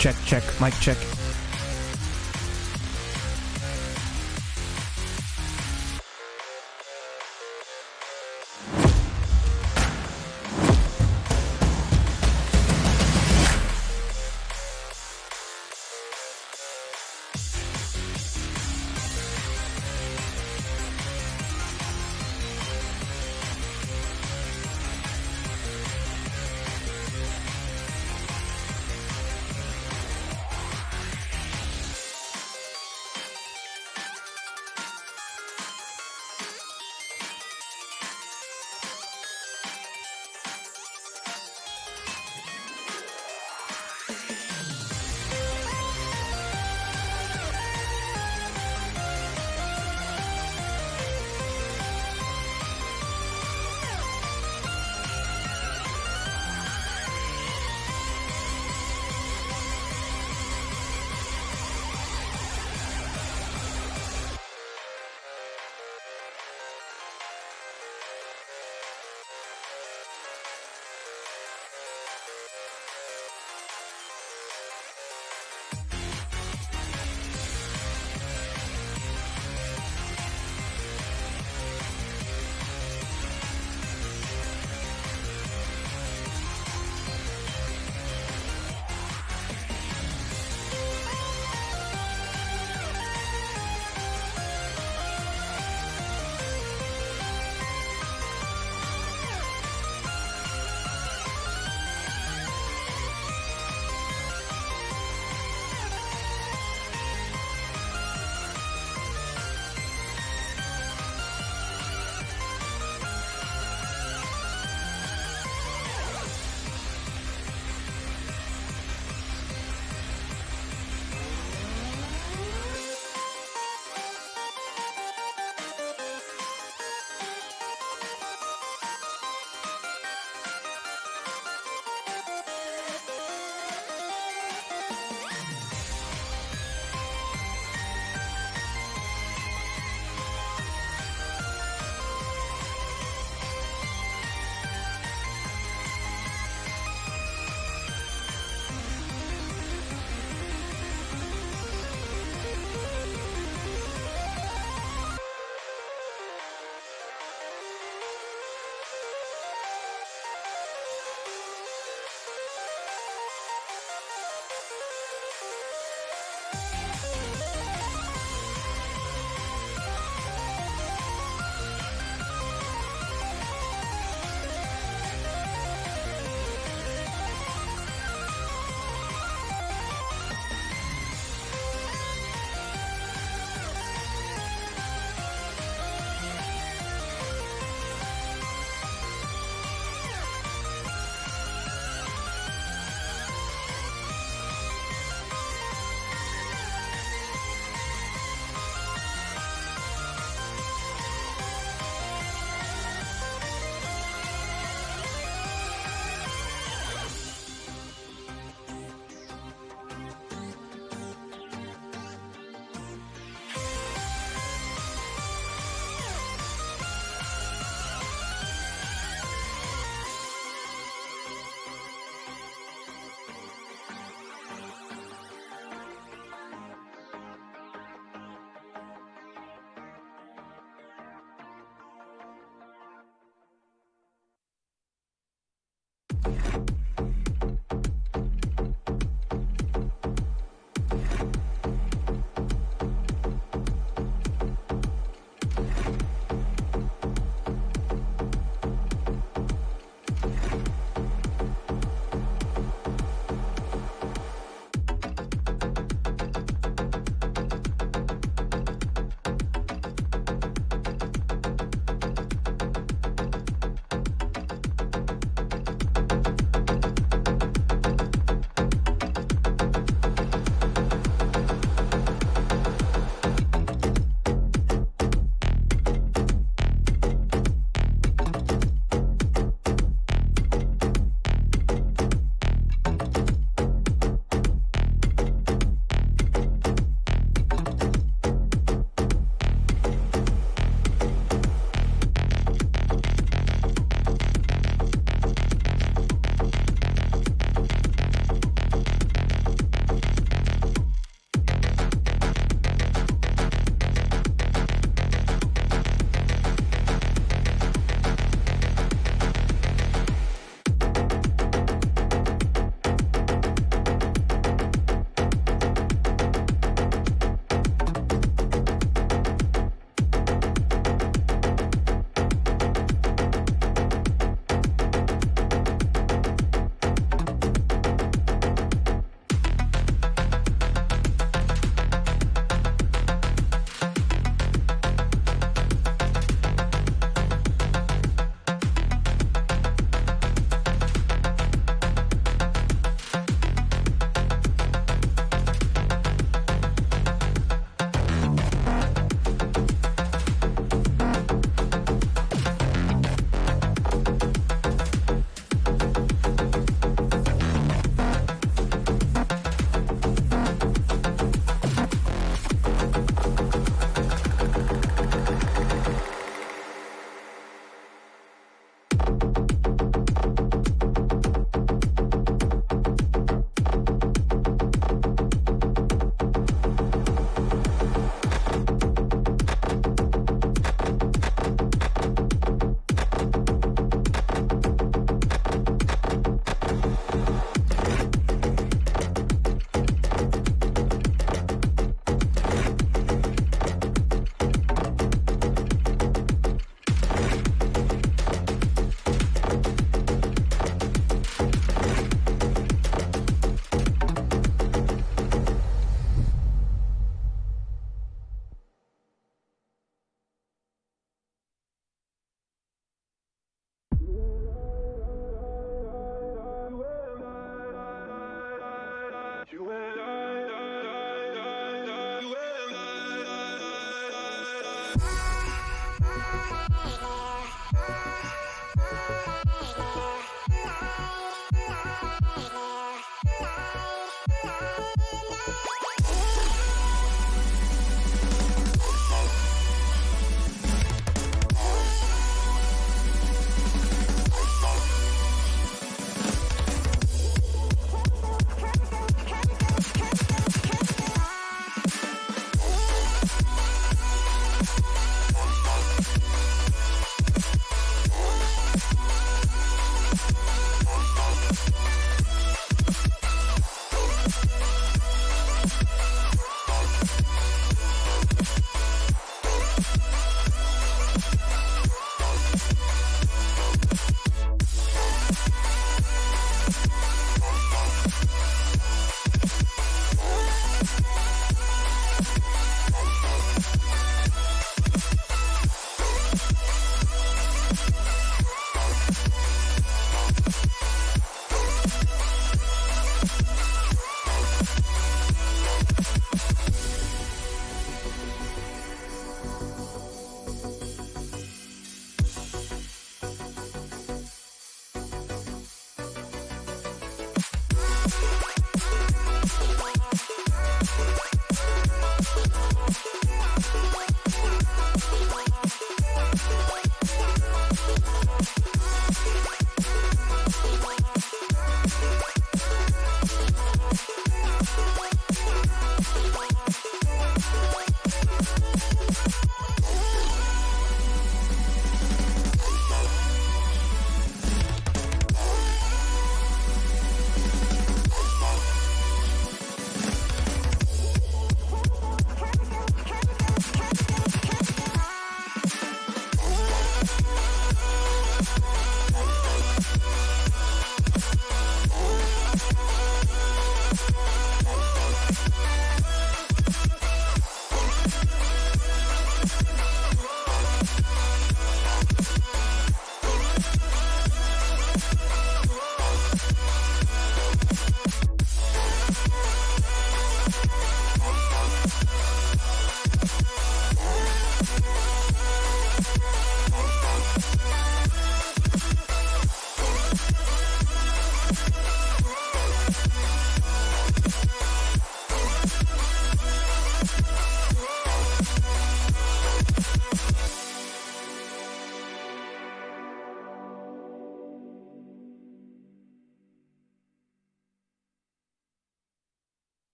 Check, check, mic check.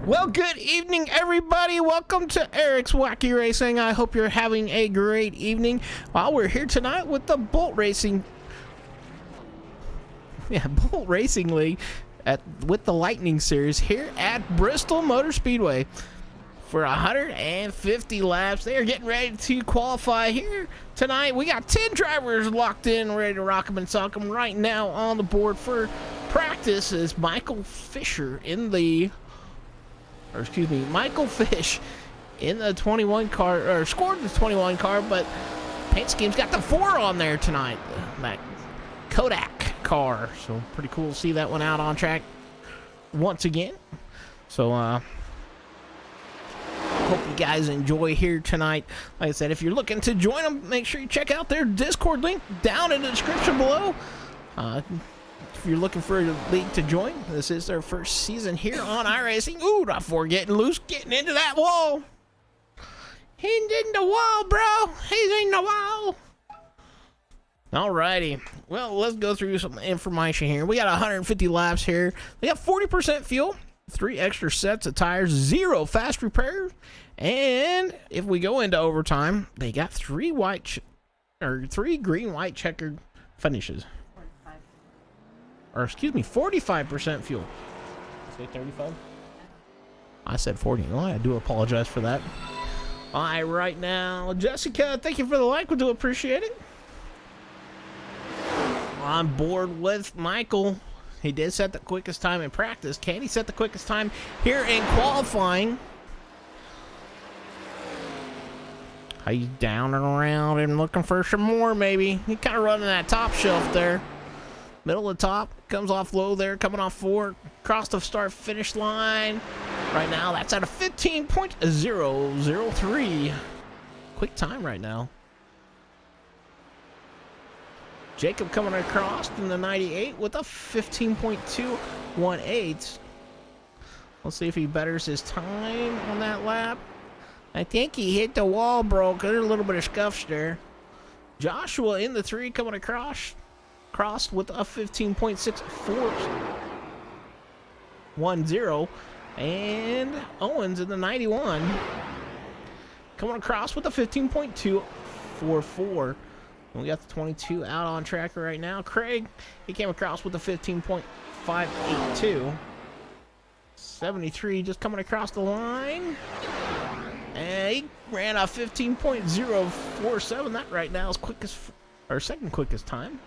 Well, good evening, everybody. Welcome to Eric's Wacky Racing. I hope you're having a great evening. While we're here tonight with the Bolt Racing League with the Lightning Series here at Bristol Motor Speedway for 150 laps. They are getting ready to qualify here tonight. We got 10 drivers locked in, ready to rock them and sock them. Right now on the board for practice is Michael Fish in the 21 car, or scored the 21 car, but paint scheme's got the 4 on there tonight, that Kodak car. So pretty cool to see that one out on track once again. So hope you guys enjoy here tonight. Like I said, if you're looking to join them, make sure you check out their Discord link down in the description below. If you're looking for a league to join, this is their first season here on iRacing. Ooh, that 4 getting loose, getting into that wall. He's in the wall, bro. He's in the wall. Alrighty. Well, let's go through some information here. We got 150 laps here. We got 40% fuel, 3 extra sets of tires, 0 fast repairs, and if we go into overtime, they got 3 green-white checkered finishes. Or excuse me, 45% fuel. Say 35? I said 40. Oh, I do apologize for that. All right, right now, Jessica, thank you for the like. We do appreciate it. On board with Michael. He did set the quickest time in practice. Can he set the quickest time here in qualifying? He's down and around and looking for some more, maybe. He kind of running that top shelf there. Middle of the top, comes off low there, coming off 4, across the start finish line. Right now, that's at a 15.003. Quick time right now. Jacob coming across in the 98 with a 15.218. Let's see if he betters his time on that lap. I think he hit the wall, bro. There's a little bit of scuffs there. Joshua in the 3 coming across. Crossed with a 15.6410, and Owens in the 91 coming across with a 15.244. We got the 22 out on track right now. Craig, he came across with a 15.582. 73 just coming across the line, and he ran a 15.047. That right now is second quickest time.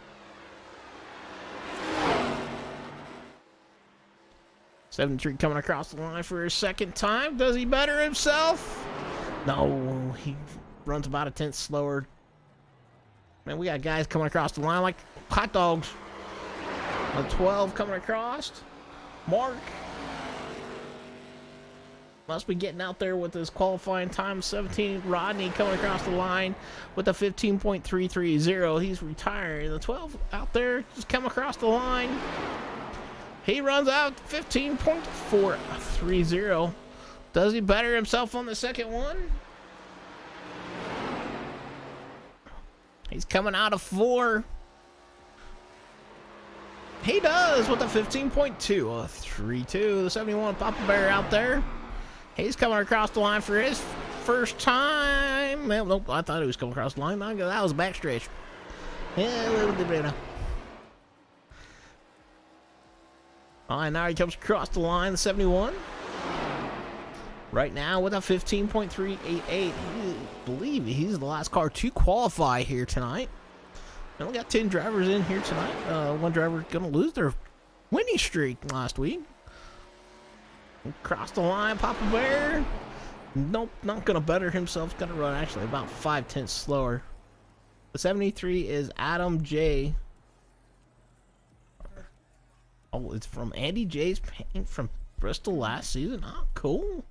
73 coming across the line for his second time. Does he better himself? No, he runs about a tenth slower. Man, we got guys coming across the line like hot dogs. A 12 coming across. Mark must be getting out there with his qualifying time. 17, Rodney coming across the line with a 15.330. He's retiring. The 12 out there just come across the line. He runs out 15.430. Does he better himself on the second one? He's coming out of 4. He does with a 15.232. The 71 Papa Bear out there. He's coming across the line for his first time. Well, nope, I thought he was coming across the line. That was a backstretch. Yeah, a little bit better. All right, now he comes across the line, the 71. Right now with a 15.388. I believe he's the last car to qualify here tonight. We only got 10 drivers in here tonight. One driver going to lose their winning streak last week. Across the line, Papa Bear. Nope, not going to better himself. Going to run actually about 5/10 slower. The 73 is Adam J. Oh, it's from Andy J's paint from Bristol last season. Oh, cool.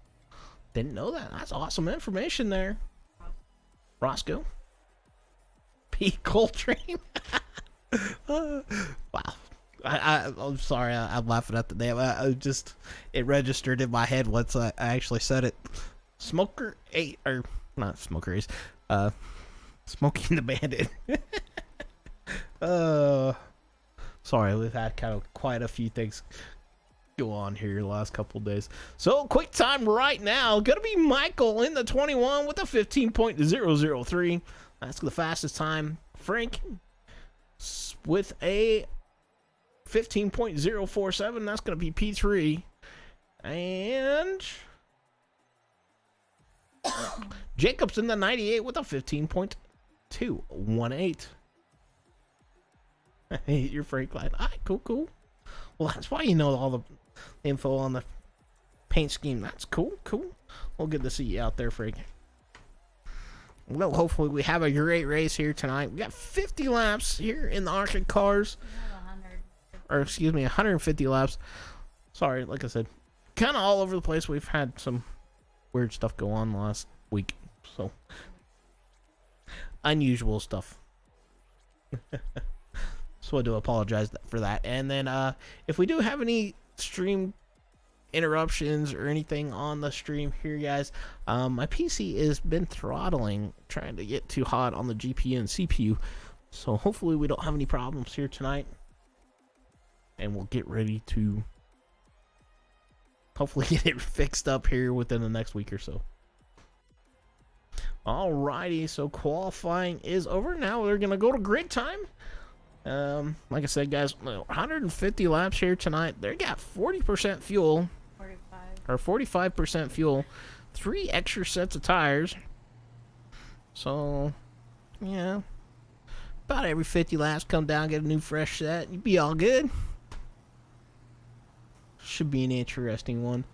Didn't know that. That's awesome information there. Roscoe. P. Coltrane. Wow. I'm sorry. I'm laughing at the name. It registered in my head once I actually said it. Smoker 8, or not Smoker 8. Smoking the Bandit. Sorry, we've had kind of quite a few things go on here the last couple days. So quick time right now, gonna be Michael in the 21 with a 15.003. That's the fastest time. Frank with a 15.047. That's gonna be P3. And Jacob's in the 98 with a 15.218. You're Frank Line. All right, cool. Well, that's why you know all the info on the paint scheme. That's cool. Well, good to see you out there, Frank. Well, hopefully we have a great race here tonight. We got 50 laps here in the Arctic cars. 150 laps. Sorry, like I said, kind of all over the place. We've had some weird stuff go on last week, so unusual stuff. So I do apologize for that. And then if we do have any stream interruptions or anything on the stream here, guys, my PC has been throttling, trying to get too hot on the GPU and CPU. So hopefully we don't have any problems here tonight. And we'll get ready to hopefully get it fixed up here within the next week or so. Alrighty, so qualifying is over. Now we're going to go to grid time. Like I said, guys, 150 laps here tonight. They got 40% fuel. 45% fuel. 3 extra sets of tires. So, yeah. About every 50 laps, come down, get a new fresh set. You'd be all good. Should be an interesting one.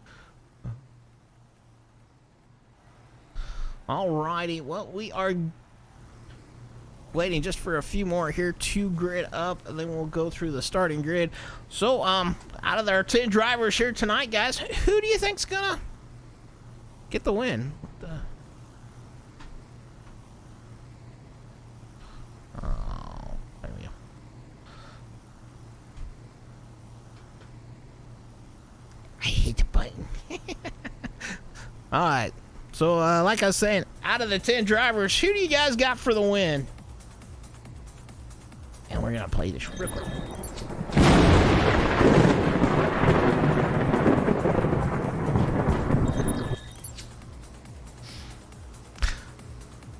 Alrighty, well, we are waiting just for a few more here to grid up, and then we'll go through the starting grid. So, out of our 10 drivers here tonight, guys, who do you think's gonna get the win? Oh, there we go. I hate the button. All right. So, like I was saying, out of the 10 drivers, who do you guys got for the win? And we're going to play this real quick.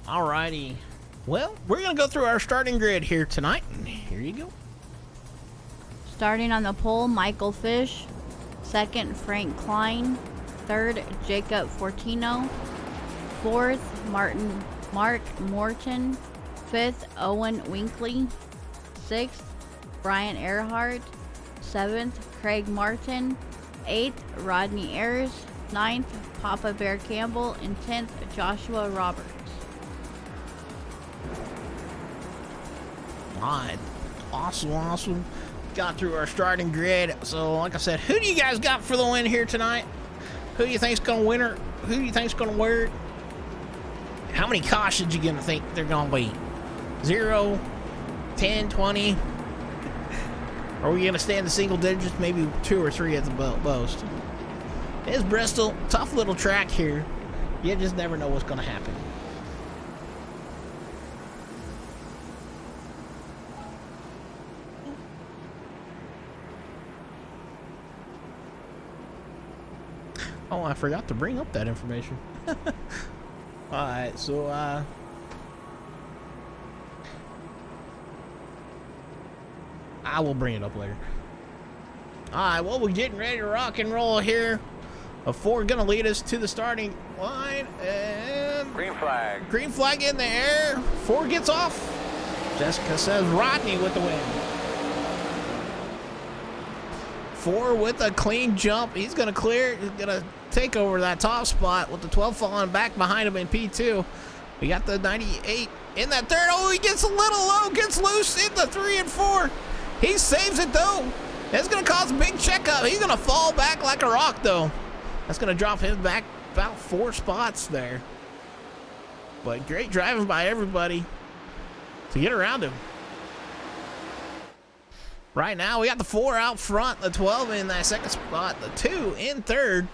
Alrighty. Well, we're going to go through our starting grid here tonight. Here you go. Starting on the pole, Michael Fish. Second, Frank Klein. Third, Jacob Fortino. Fourth, Mark Morton. Fifth, Owen Winkley. Sixth, Brian Earhart. Seventh, Craig Martin. Eighth, Rodney Ayers. Ninth, Papa Bear Campbell. And 10th, Joshua Roberts. Alright, awesome. Got through our starting grid. So, like I said, who do you guys got for the win here tonight? Who do you think's gonna win her? Who do you think's gonna wear it? How many cautions you gonna think they're gonna be? 0, 10, 20? Are we gonna stay in the single digits? Maybe 2 or 3 at the most. It's Bristol, tough little track here. You just never know what's gonna happen. Oh, I forgot to bring up that information. Alright, so, I will bring it up later. Alright, well, we're getting ready to rock and roll here. A 4 gonna lead us to the starting line, and... Green flag. Green flag in the air. 4 gets off. Jessica says Rodney with the win. 4 with a clean jump. He's gonna clear. He's gonna take over that top spot with the 12 falling back behind him in P2. We got the 98 in that third. Oh, he gets a little low, gets loose in the 3 and 4. He saves it though. That's gonna cause a big checkup. He's gonna fall back like a rock though. That's gonna drop him back about 4 spots there. But great driving by everybody to get around him. Right now, we got the 4 out front, the 12 in that second spot, the 2 in third,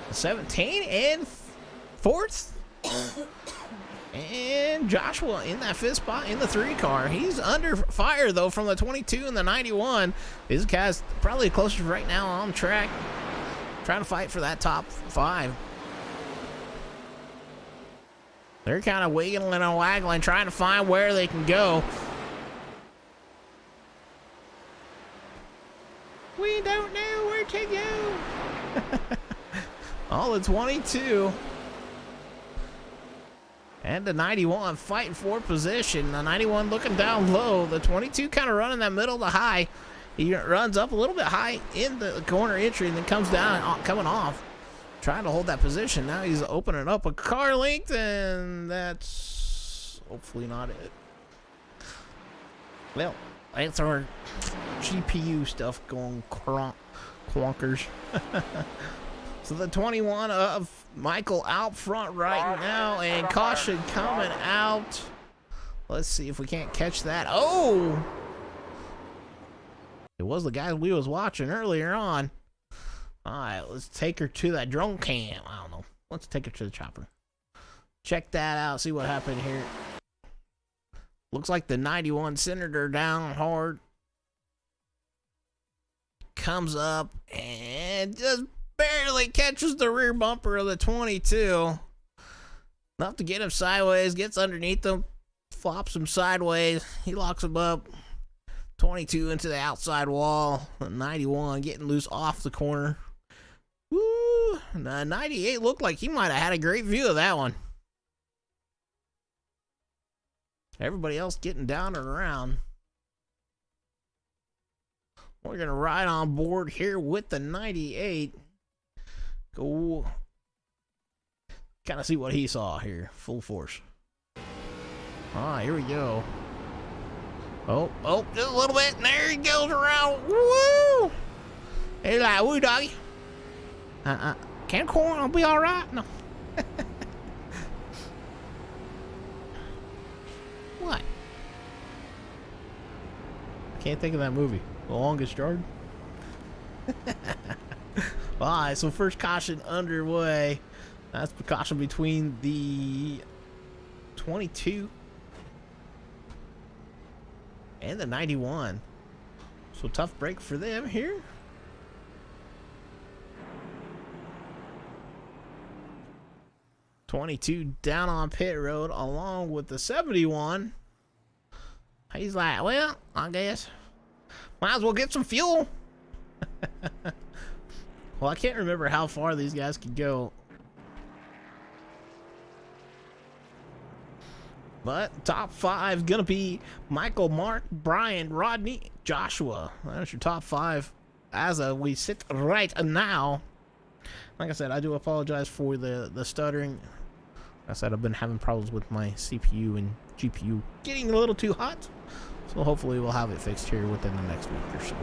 the 17 in fourth, And Joshua in that fifth spot in the 3 car. He's under fire, though, from the 22 and the 91. These guys probably closest right now on track, trying to fight for that top 5. They're kind of wiggling and waggling, trying to find where they can go. We don't know where to go. All the 22. And the 91 fighting for position. The 91 looking down low. The 22 kind of running that middle to high. He runs up a little bit high in the corner entry and then comes down, coming off. Trying to hold that position. Now he's opening up a car length, and that's hopefully not it. Well, that's our GPU stuff going clonkers. So the 21 of Michael out front right now, and caution coming out. Let's see if we can't catch that. Oh! It was the guy we was watching earlier on. All right, let's take her to that drone cam. I don't know. Let's take her to the chopper. Check that out, see what happened here. Looks like the 91 Senator down hard. Comes up and just barely catches the rear bumper of the 22. Enough to get him sideways, gets underneath him, flops him sideways. He locks him up. 22 into the outside wall. 91 getting loose off the corner. Woo! 98 looked like he might have had a great view of that one. Everybody else getting down and around. We're going to ride on board here with the 98. Go kind of see what he saw here. Full force. All right, here we go. Oh, just a little bit. And there he goes around. Woo! He's like, woo, doggy. Can corn, I'll be all right. No. What? I can't think of that movie. The Longest Yard. All right, so first caution underway. That's the caution between the 22 and the 91. So tough break for them here. '22 down on pit road along with the 71. He's like, well, I guess might as well get some fuel. Well, I can't remember how far these guys could go. But top 5 gonna be Michael, Mark, Brian, Rodney, Joshua. That's your top 5 as we sit right now. Like I said, I do apologize for the stuttering. Like I said, I've been having problems with my CPU and GPU getting a little too hot. So hopefully we'll have it fixed here within the next week or so.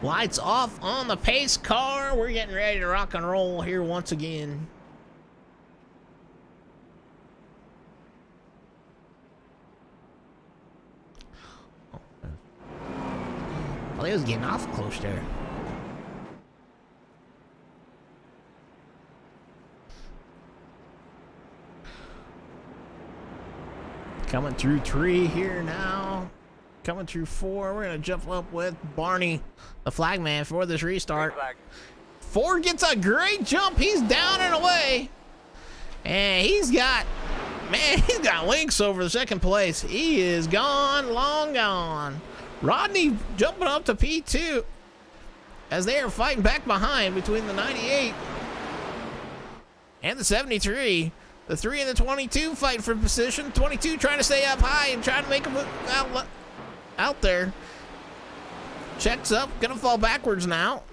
Lights off on the pace car. We're getting ready to rock and roll here once again. Well, he was getting off close there. Coming through 3 here now. Coming through 4. We're going to jump up with Barney, the flag man, for this restart. 4 gets a great jump. He's down and away. And he's got links over the second place. He is gone, long gone. Rodney jumping up to P2 as they are fighting back behind between the 98 and the 73. The 3 and the 22 fighting for position. 22 trying to stay up high and trying to make him out there. Checks up, gonna fall backwards now.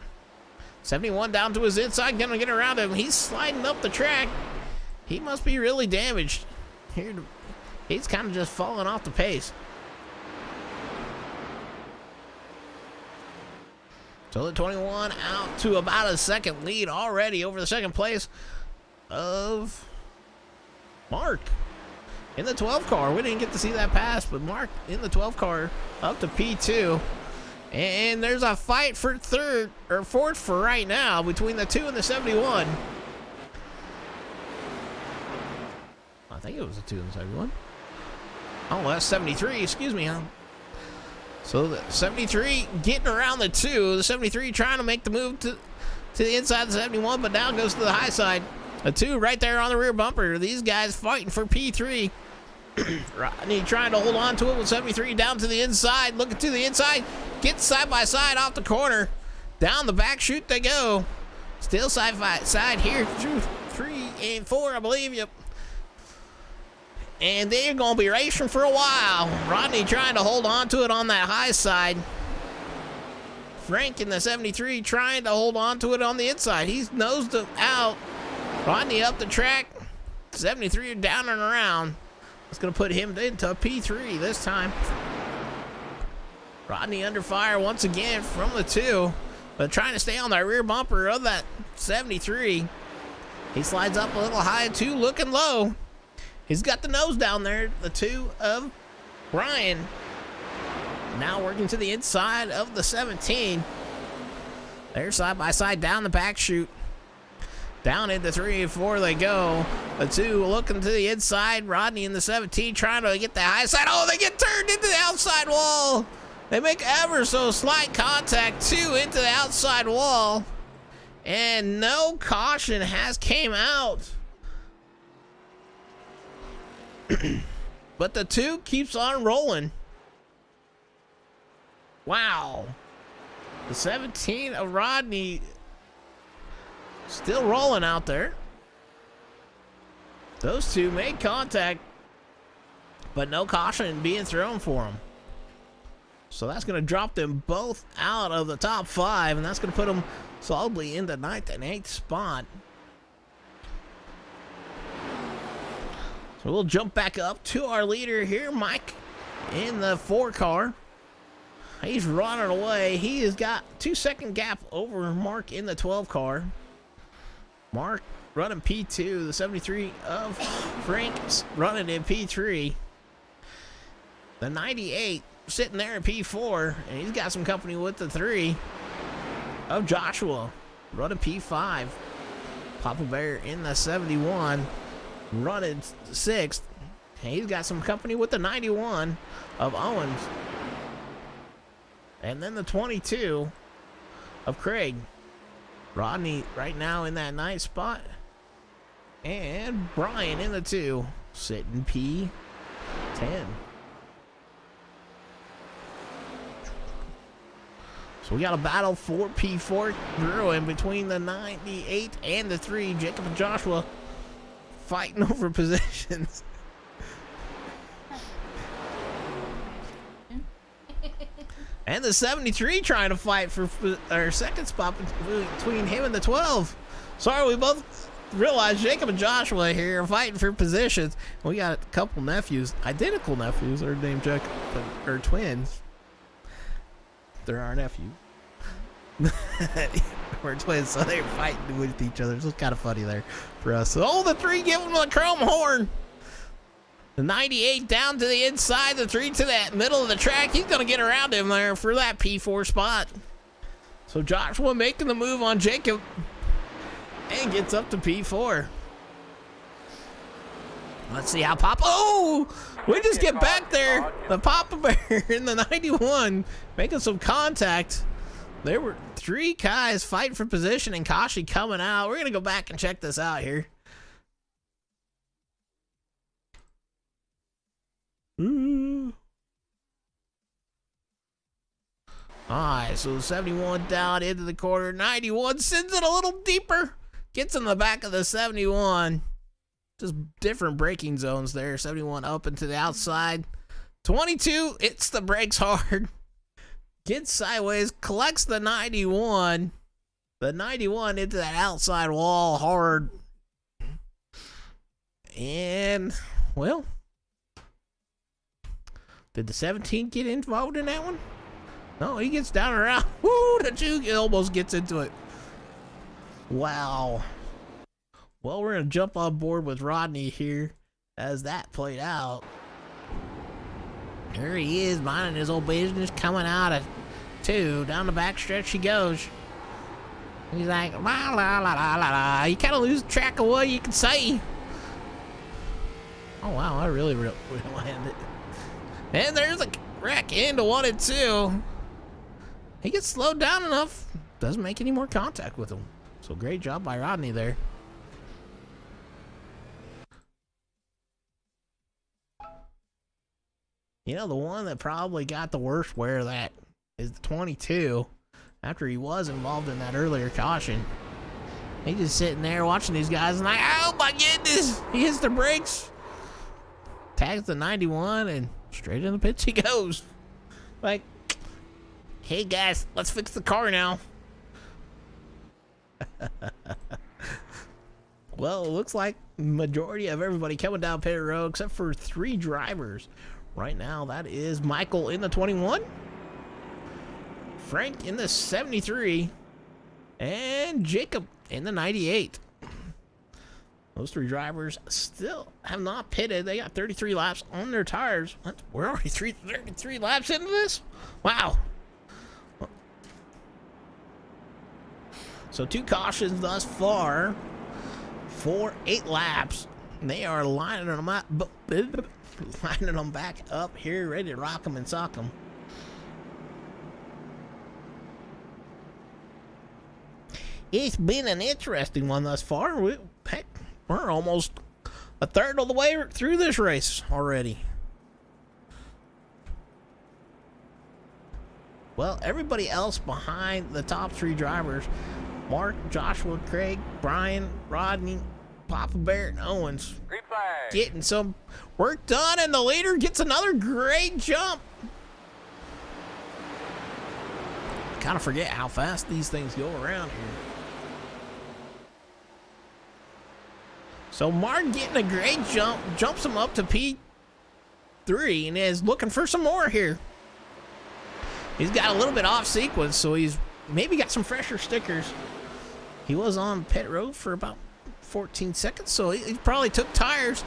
71 down to his inside, gonna get around him. He's sliding up the track. He must be really damaged. Here, he's kind of just falling off the pace. So the 21 out to about a second lead already over the second place of Mark in the 12 car. We didn't get to see that pass, but Mark in the 12 car up to P2. And there's a fight for third or fourth for right now between the 2 and the 71. think it was a 2 in the 71. Oh, that's 73. Excuse me, huh? So the 73 getting around the 2. The 73 trying to make the move to the inside of the 71, but now goes to the high side. A 2 right there on the rear bumper. These guys fighting for P3. Rodney trying to hold on to it with 73 down to the inside. Looking to the inside. Gets side by side off the corner. Down the back chute they go. Still side by side here through 3 and 4, I believe. Yep. And they're going to be racing for a while. Rodney trying to hold on to it on that high side. Frank in the 73 trying to hold on to it on the inside. He's nosed out. Rodney up the track. 73 down and around. It's going to put him into P3 this time. Rodney under fire once again from the 2. But trying to stay on that rear bumper of that 73. He slides up a little high, 2 looking low. He's got the nose down there, the 2 of Brian. Now working to the inside of the 17. They're side by side down the back chute. Down into 3 and 4 they go. The 2 looking to the inside. Rodney in the 17 trying to get the high side. Oh, they get turned into the outside wall. They make ever so slight contact. 2 into the outside wall. And no caution has came out. But the 2 keeps on rolling. Wow. The 17 of Rodney still rolling out there. Those 2 made contact, but no caution being thrown for them. So that's going to drop them both out of the top 5, and that's going to put them solidly in the 9th and 8th spot. So we'll jump back up to our leader here, Mike, in the 4 car. He's running away. He has got 2-second gap over Mark in the 12 car. Mark running P2. The 73 of Frank's running in P3. The 98 sitting there in P4, and he's got some company with the 3 of Joshua running P5. Papa Bear in the 71 running 6th. And he's got some company with the 91 of Owens. And then the 22 of Craig. Rodney right now in that 9th spot. And Brian in the 2, sitting P10. So we got a battle for P4 brewing between the 98 and the 3. Jacob and Joshua fighting over positions. And the 73 trying to fight for our 2nd spot between him and the 12. Sorry, we both realized Jacob and Joshua here are fighting for positions. We got a couple nephews, identical nephews, or named Jacob, or twins. They're our nephew. We're twins, so they're fighting with each other. So it's kind of funny there for us. So, oh, the 3 give him a chrome horn. The 98 down to the inside, the 3 to that middle of the track. He's going to get around him there for that P4 spot. So Joshua making the move on Jacob and gets up to P4. Let's see how Papa... Oh! We just get back there. The Papa Bear in the 91 making some contact. There were 3 guys fighting for position and Kashi coming out. We're going to go back and check this out here. Alright, so 71 down into the corner. 91 sends it a little deeper. Gets in the back of the 71. Just different braking zones there. 71 up into the outside. 22 hits the brakes hard. Gets sideways. Collects the 91. The 91 into that outside wall hard. And, well... Did the 17 get involved in that one? No, he gets down and around. Woo, the 2 almost gets into it. Wow. Well, we're going to jump on board with Rodney here as that played out. There he is, minding his old business, coming out of 2. Down the back stretch he goes. He's like, la, la, la, la, la, la. You kind of lose track of what you can say. Oh, wow, I really landed. And there's a wreck into 1 and 2. He gets slowed down enough. Doesn't make any more contact with him. So great job by Rodney there. You know, the one that probably got the worst wear of that is the 22. After he was involved in that earlier caution. He's just sitting there watching these guys and like, oh my goodness! He hits the brakes. Tags the 91 and straight in the pits he goes. Like, hey guys, let's fix the car now. Well, it looks like majority of everybody coming down pit road except for 3 drivers. Right now, that is Michael in the 21, Frank in the 73, and Jacob in the 98. Those 3 drivers still have not pitted. They got 33 laps on their tires. What? We're already 33 laps into this? Wow. So 2 cautions thus far for 8 laps. They are lining them up, lining them back up here, ready to rock them and sock them. It's been an interesting one thus far. Heck, we're almost a third of the way through this race already. Well, everybody else behind the top 3 drivers, Mark, Joshua, Craig, Brian, Rodney, Papa Bear, and Owens, getting some work done, and the leader gets another great jump. Kind of forget how fast these things go around here. So Mark getting a great jump, jumps him up to P3 and is looking for some more here. He's got a little bit off sequence, so he's maybe got some fresher stickers. He was on pit road for about 14 seconds, so he probably took tires.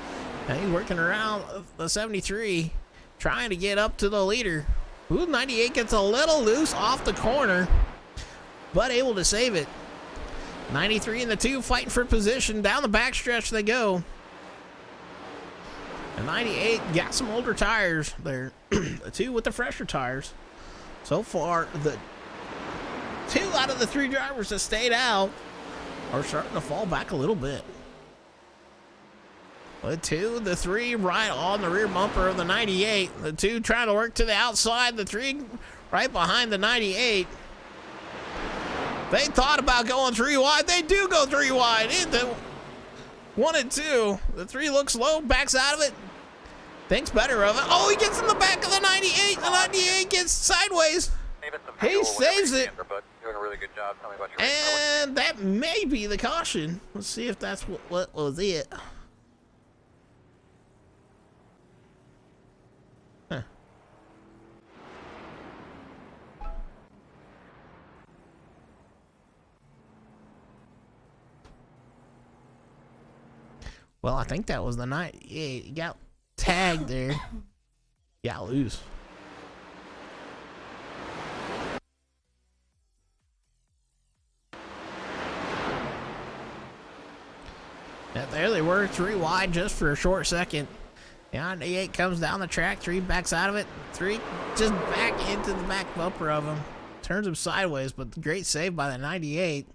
And he's working around the 73, trying to get up to the leader. Ooh, 98 gets a little loose off the corner, but able to save it. 93 and the 2 fighting for position. Down the backstretch they go. And 98 got some older tires there. The 2 with the fresher tires. So far, the 2 out of the 3 drivers that stayed out are starting to fall back a little bit. The 2, the 3 right on the rear bumper of the 98. The 2 trying to work to the outside. The 3 right behind the 98. They thought about going 3 wide. They do go 3 wide. The 1 and 2. The 3 looks low, backs out of it. Thinks better of it. Oh, he gets in the back of the 98. The 98 gets sideways. He saves it. Doing a really good job. Tell me about your and that may be the caution. Let's see if that's what was it. Huh. Well, I think that was the night. Yeah, you got tagged there. Got loose. And there they were, 3 wide just for a short second. The 98 comes down the track, 3 backs out of it. 3 just back into the back bumper of him. Turns him sideways, but great save by the 98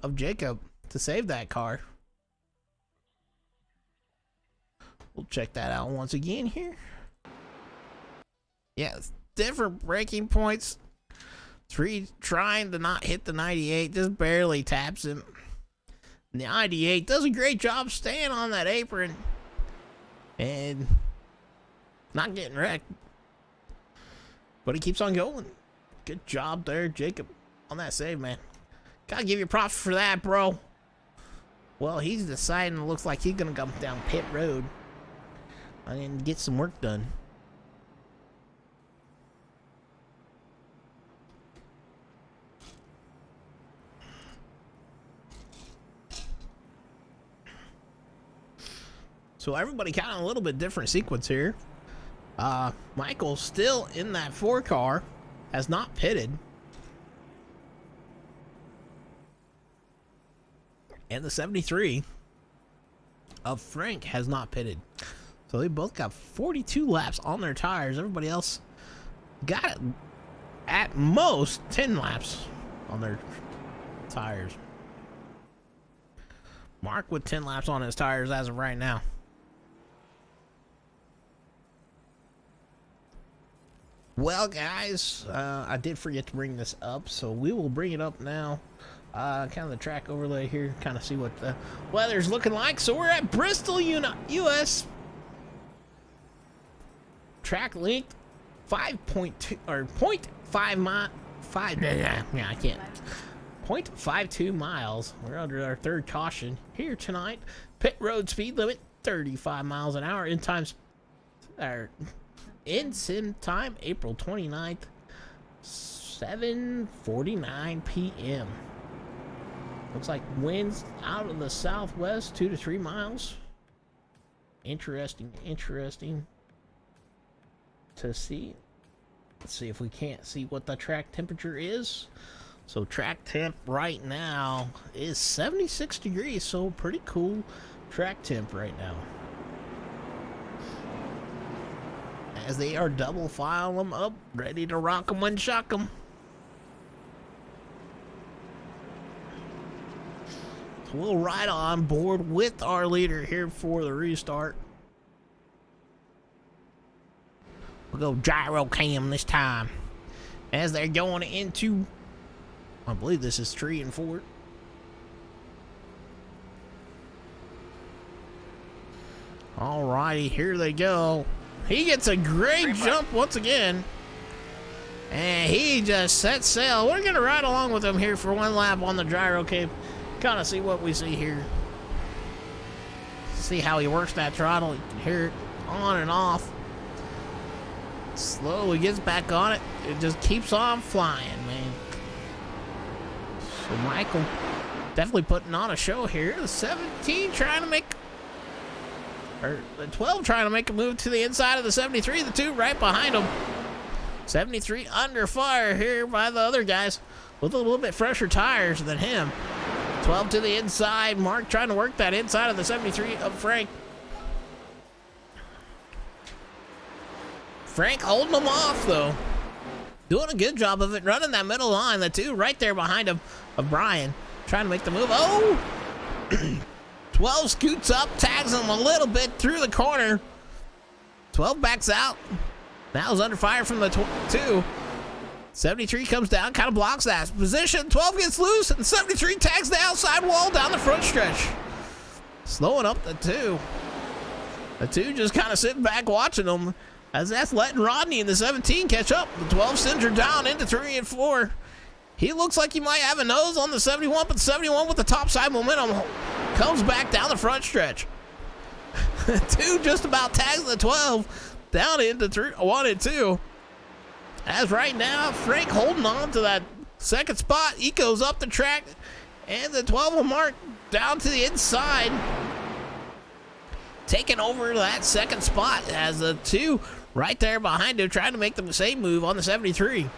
of Jacob to save that car. We'll check that out once again here. Yeah, it's different braking points. 3 trying to not hit the 98, just barely taps him. And the 98 does a great job staying on that apron and not getting wrecked. But he keeps on going. Good job there, Jacob, on that save, man. Gotta give you props for that, bro. Well, he's deciding it looks like he's gonna come down pit road and get some work done. So everybody kind of a little bit different sequence here. Michael still in that 4 car, has not pitted. And the 73 of Frank has not pitted. So they both got 42 laps on their tires. Everybody else got at most 10 laps on their tires. Mark with 10 laps on his tires as of right now. Well, guys, I did forget to bring this up, so we will bring it up now. Kind of the track overlay here, kind of see what the weather's looking like. So we're at Bristol, US. Track length 5.2 or 0.5 mile. Yeah, I can't. 0.52 miles. We're under our third caution here tonight. Pit road speed limit 35 miles an hour. In sim time, April 29th, 7:49 p.m. Looks like winds out of the southwest, 2 to 3 miles. Interesting to see. Let's see if we can't see what the track temperature is. So track temp right now is 76 degrees, so pretty cool track temp right now. As they are double filing them up, ready to rock them and shock them. So we'll ride on board with our leader here for the restart. We'll go gyro cam this time. As they're going into, I believe this is 3 and 4. Alrighty, here they go. He gets a great jump once again. And he just sets sail. We're going to ride along with him here for one lap on the gyro cam. Kind of see what we see here. See how he works that throttle. You can hear it on and off. Slowly gets back on it. It just keeps on flying, man. So Michael definitely putting on a show here. The 17 trying to make, or the 12 trying to make a move to the inside of the 73. The 2 right behind him. 73 under fire here by the other guys with a little bit fresher tires than him. 12 to the inside. Mark trying to work that inside of the 73 of Frank. Frank holding them off, though. Doing a good job of it, running that middle line. The 2 right there behind him of Brian. Trying to make the move. Oh! 12 scoots up, tags him a little bit through the corner. 12 backs out. Now is under fire from the 2. 73 comes down, kind of blocks that position. 12 gets loose, and 73 tags the outside wall down the front stretch. Slowing up the 2. The 2 just kind of sitting back watching them. As that's letting Rodney in the 17 catch up. The 12 sends her down into 3 and 4. He looks like he might have a nose on the 71, but the 71 with the top side momentum comes back down the front stretch. 2 just about tags the 12 down into 1 and 2. As right now, Frank holding on to that second spot. He goes up the track, and the 12 will mark down to the inside. Taking over that second spot as the 2 right there behind him trying to make the same move on the 73.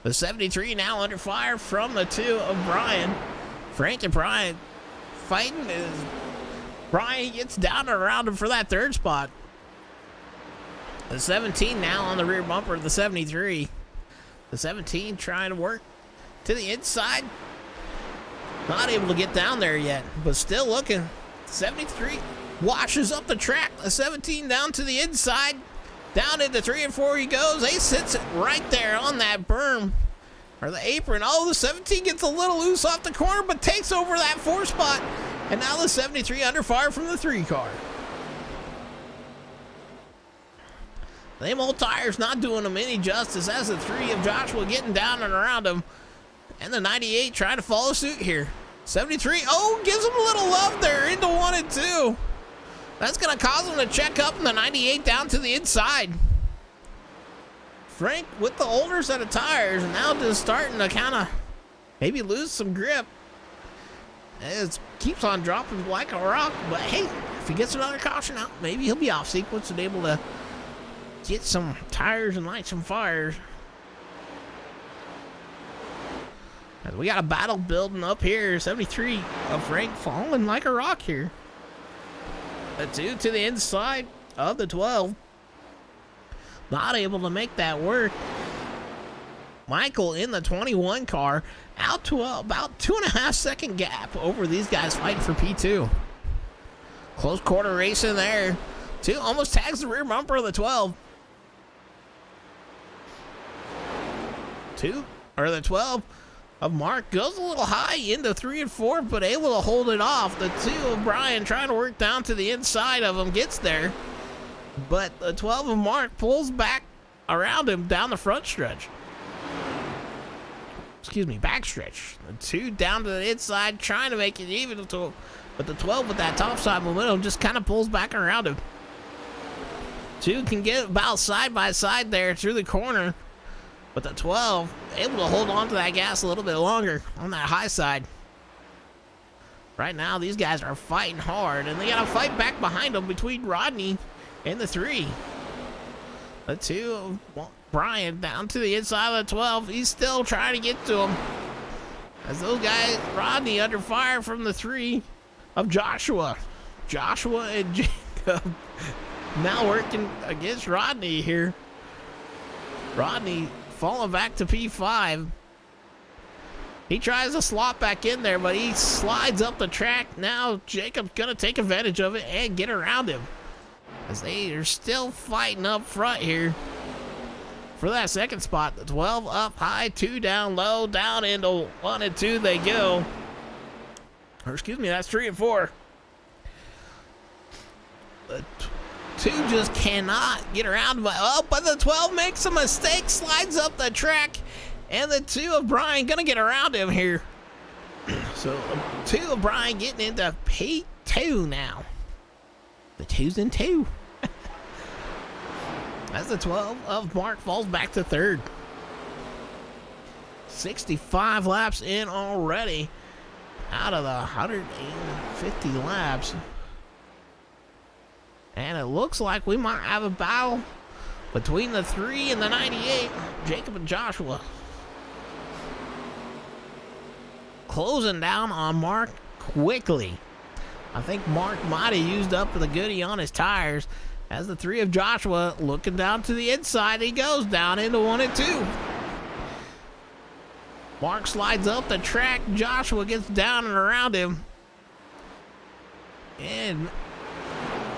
The 73 now under fire from the 2 of Brian. Frank and Brian fighting as Brian gets down and around him for that third spot. The 17 now on the rear bumper of the 73. The 17 trying to work to the inside. Not able to get down there yet, but still looking. 73 washes up the track. The 17 down to the inside. Down into 3 and 4 he goes. He sits it right there on that berm, or the apron. Oh, the 17 gets a little loose off the corner, but takes over that 4 spot. And now the 73 under fire from the 3 car. Them old tires not doing them any justice as the 3 of Joshua getting down and around him. And the 98 trying to follow suit here. 73, oh, gives him a little love there into 1 and 2. That's going to cause him to check up in the 98 down to the inside. Frank with the older set of tires, and now just starting to kind of maybe lose some grip. It keeps on dropping like a rock, but hey, if he gets another caution out, maybe he'll be off sequence and able to get some tires and light some fires. We got a battle building up here. 73 of Frank falling like a rock here. The 2 to the inside of the 12. Not able to make that work. Michael in the 21 car. Out to about 2.5 second gap over these guys fighting for P2. Close quarter racing there. 2 almost tags the rear bumper of the 12. the 12 of Mark goes a little high into 3 and 4, but able to hold it off. The 2 of Brian trying to work down to the inside of him, gets there. But the 12 of Mark pulls back around him down the front stretch. Excuse me, back stretch. The 2 down to the inside, trying to make it even, but the 12 with that top side momentum just kind of pulls back around him. 2 can get about side by side there through the corner, but the 12 able to hold on to that gas a little bit longer on that high side. Right now, these guys are fighting hard, and they got to fight back behind them between Rodney and the 3. The 2 of Brian down to the inside of the 12. He's still trying to get to him. As those guys, Rodney under fire from the 3 of Joshua. Joshua and Jacob now working against Rodney here. Rodney falling back to P5. He tries to slot back in there, but he slides up the track. Now Jacob's gonna take advantage of it and get around him, as they are still fighting up front here for that second spot. The 12 up high, 2 down low, down into 1 and 2 they go. Or excuse me, that's 3 and 4. The 2 just cannot get around. But the 12 makes a mistake, slides up the track, and the 2 of Brian gonna get around him here. So 2 of Brian getting into P2 now. The 2's in 2. As the 12 of Mark falls back to 3rd. 65 laps in already out of the 150 laps. And it looks like we might have a battle between the 3 and the 98, Jacob and Joshua. Closing down on Mark quickly. I think Mark might have used up the goodie on his tires. As the 3 of Joshua looking down to the inside, he goes down into 1 and 2. Mark slides up the track. Joshua gets down and around him. And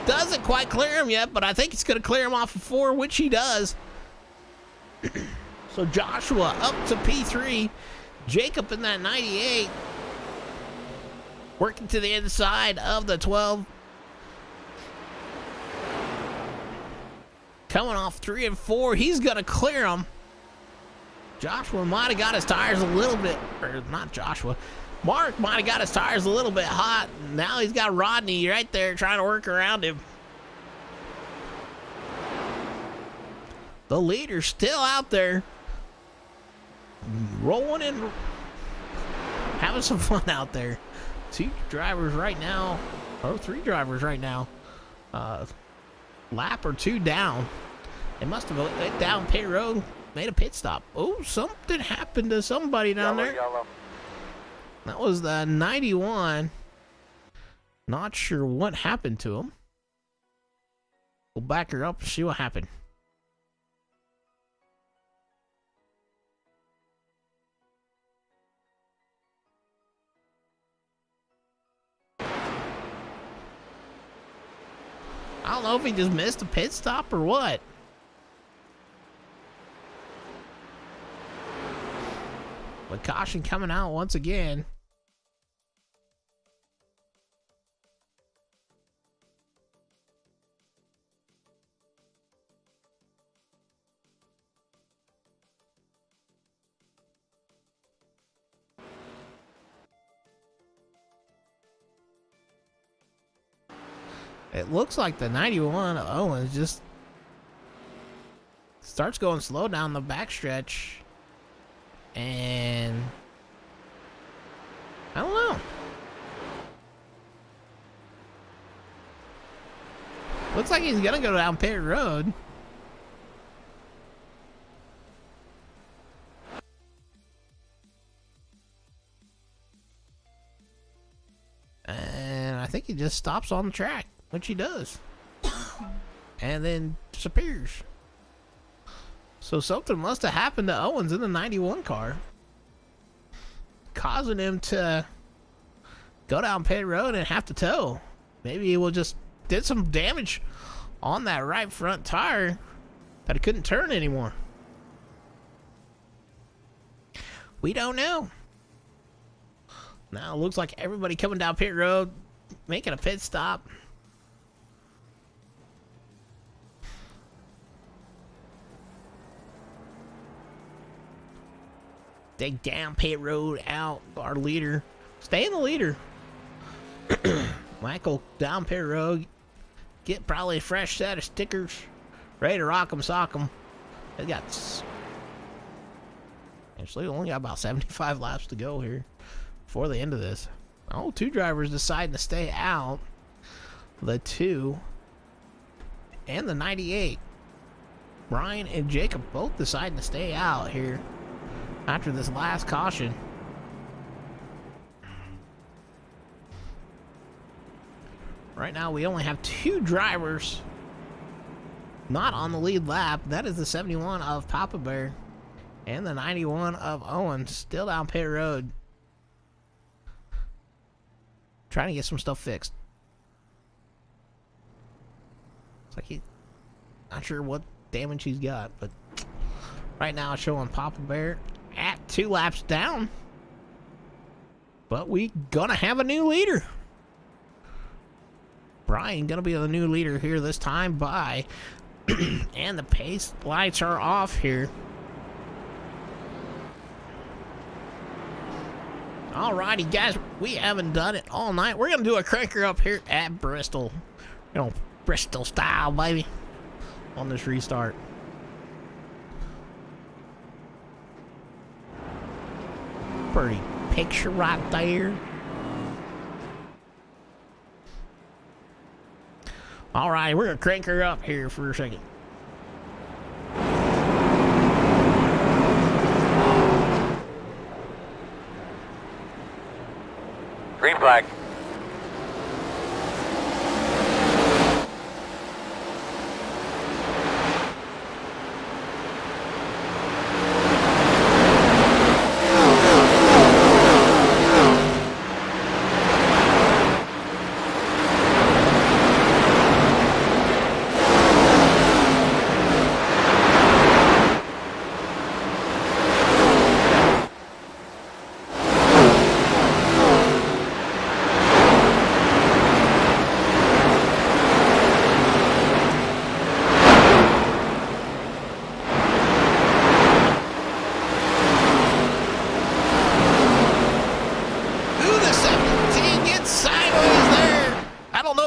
doesn't quite clear him yet, but I think he's going to clear him off of 4, which he does. So Joshua up to P3. Jacob in that 98. Working to the inside of the 12. Coming off 3 and 4. He's going to clear him. Joshua might have got his tires a little bit, or not Joshua. Mark might have got his tires a little bit hot. Now he's got Rodney right there trying to work around him. The leader's still out there, rolling and having some fun out there. 2 drivers right now, or 3 drivers right now. Lap or 2 down. They must have went down pit road, made a pit stop. Oh, something happened to somebody down there. Yellow. That was the 91. Not sure what happened to him. We'll back her up and see what happened. I don't know if he just missed a pit stop or what. But caution coming out once again. It looks like the 91 Owens just starts going slow down the backstretch. And I don't know. Looks like he's gonna go down pit road. think he just stops on the track, which he does. And then disappears. So something must have happened to Owens in the 91 car, causing him to go down pit road and have to tow. Maybe he will just did some damage on that right front tire that he couldn't turn anymore. We don't know. Now it looks like everybody coming down pit road, making a pit stop. Dig down pit road out. Our leader. Stay in the leader. Michael down pit road. Get probably a fresh set of stickers. Ready to rock 'em, sock 'em. They got... Actually, only got about 75 laps to go here before the end of this. Oh, two drivers deciding to stay out. The 2 and the 98. Brian and Jacob both deciding to stay out here after this last caution. Right now, we only have 2 drivers not on the lead lap. That is the 71 of Papa Bear and the 91 of Owens, still down pit road, trying to get some stuff fixed. It's like not sure what damage he's got, but right now it's showing Papa Bear at 2 laps down. But we gonna have a new leader. Brian gonna be the new leader here this time by and the pace lights are off here. Alrighty, guys, we haven't done it all night. We're gonna do a cranker up here at Bristol. You know, Bristol style, baby, on this restart. Pretty picture right there. Alright, we're gonna crank her up here for a second. Green flag.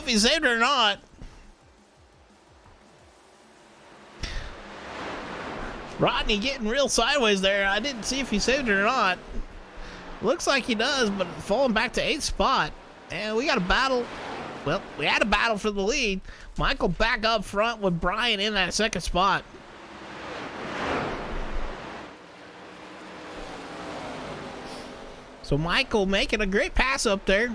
He saved it or not. Rodney getting real sideways there. I didn't see if he saved it or not. Looks like he does, but falling back to 8th spot. And we got a battle. Well, we had a battle for the lead. Michael back up front with Brian in that 2nd spot. So Michael making a great pass up there.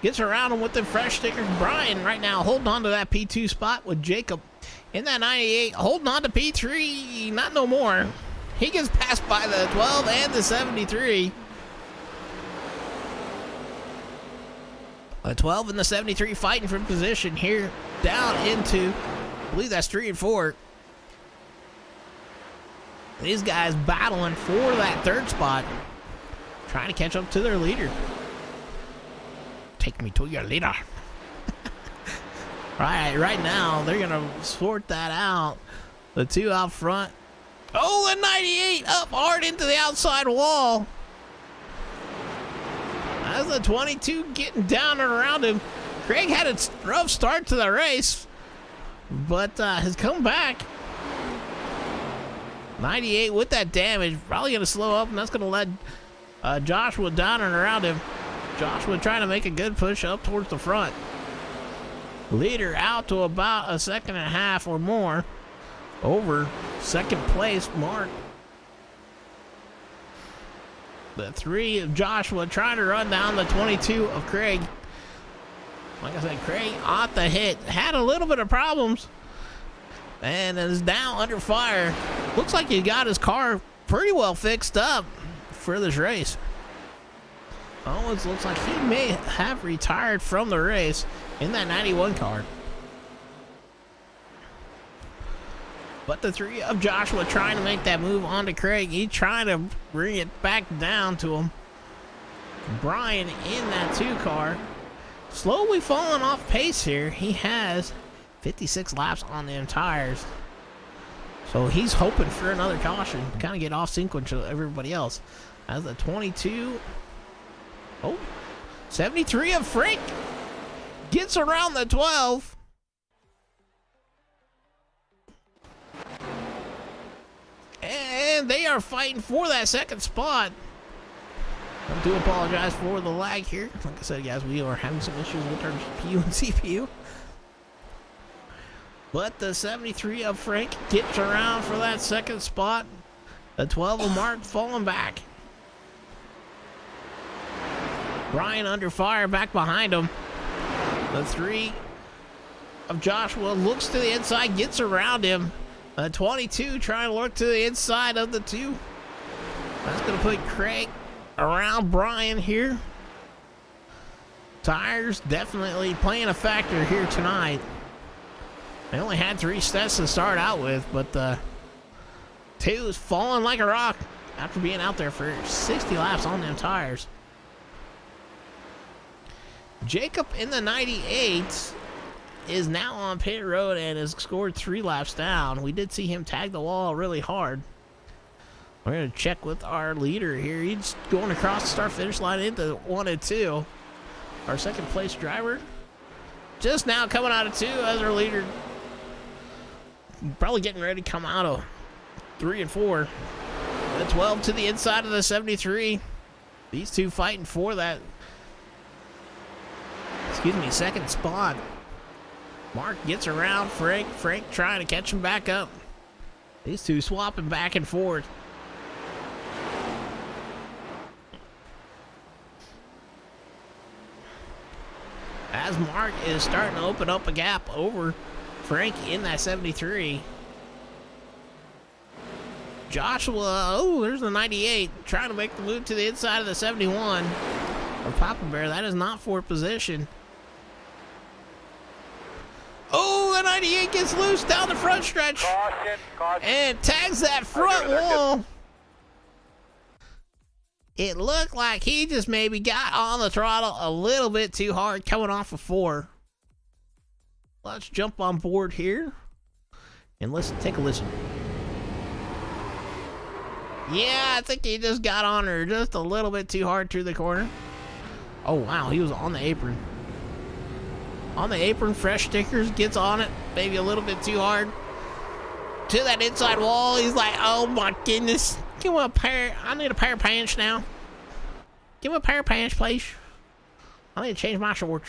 Gets around him with the fresh stickers. Brian right now holding on to that P2 spot with Jacob in that 98. Holding on to P3. Not no more. He gets passed by the 12 and the 73. The 12 and the 73 fighting for position here down into, I believe that's 3 and 4. These guys battling for that 3rd spot. Trying to catch up to their leader. Take me to your leader. Right now, they're going to sort that out. The 2 out front. Oh, the 98 up hard into the outside wall. As the 22 getting down and around him. Craig had a rough start to the race, but has come back. 98 with that damage. Probably going to slow up, and that's going to let Joshua down and around him. Joshua trying to make a good push up towards the front. Leader out to about a 1.5 seconds or more over 2nd place mark. The 3 of Joshua trying to run down the 22 of Craig. Like I said, Craig off the hit. Had a little bit of problems. And is now under fire. Looks like he got his car pretty well fixed up for this race. Owens looks like he may have retired from the race in that 91 car. But the three of Joshua trying to make that move onto Craig. He's trying to bring it back down to him. Brian in that 2 car. Slowly falling off pace here. He has 56 laps on them tires. So he's hoping for another caution. Kind of get off sequence to everybody else. As the 22... Oh, 73 of Frank gets around the 12. And they are fighting for that second spot. I do apologize for the lag here. Like I said, guys, we are having some issues with our GPU and CPU. But the 73 of Frank gets around for that second spot. The 12 of Mark falling back. Brian under fire back behind him. The 3 of Joshua looks to the inside, gets around him. The 22 trying to look to the inside of the 2. That's going to put Craig around Brian here. Tires definitely playing a factor here tonight. They only had 3 sets to start out with, but the 2 is falling like a rock after being out there for 60 laps on them tires. Jacob in the 98 is now on pit road and has scored 3 laps down. We did see him tag the wall really hard. We're going to check with our leader here. He's going across the start-finish line into 1 and 2. Our second place driver just now coming out of 2 as our leader. Probably getting ready to come out of 3 and 4. The 12 to the inside of the 73. These 2 fighting for that, second spot. Mark gets around Frank. Frank trying to catch him back up. These 2 swapping back and forth. As Mark is starting to open up a gap over Frank in that 73. Joshua, oh, there's the 98, trying to make the move to the inside of the 71. Or Papa Bear, that is not for position. Oh, the 98 gets loose down the front stretch. Caution. And tags that front wall. It looked like he just maybe got on the throttle a little bit too hard coming off of 4. Let's jump on board here and take a listen. Yeah, I think he just got on her just a little bit too hard through the corner. Oh, wow, he was on the apron. On the apron, fresh stickers, gets on it, maybe a little bit too hard. To that inside wall, he's like, oh my goodness. Give him a pair, I need a pair of pants now. Give him a pair of pants, please. I need to change my shorts.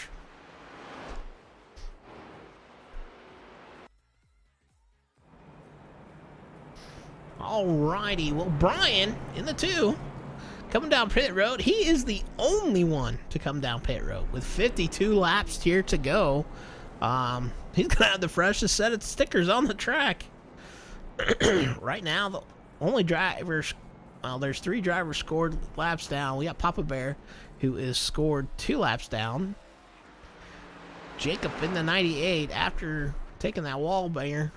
Alrighty, well, Brian in the 2. Coming down pit road, he is the only one to come down pit road with 52 laps here to go. He's gonna have the freshest set of stickers on the track. Right now, the only drivers, well, there's 3 drivers scored laps down. We got Papa Bear, who is scored 2 laps down. Jacob in the 98, after taking that wall banger,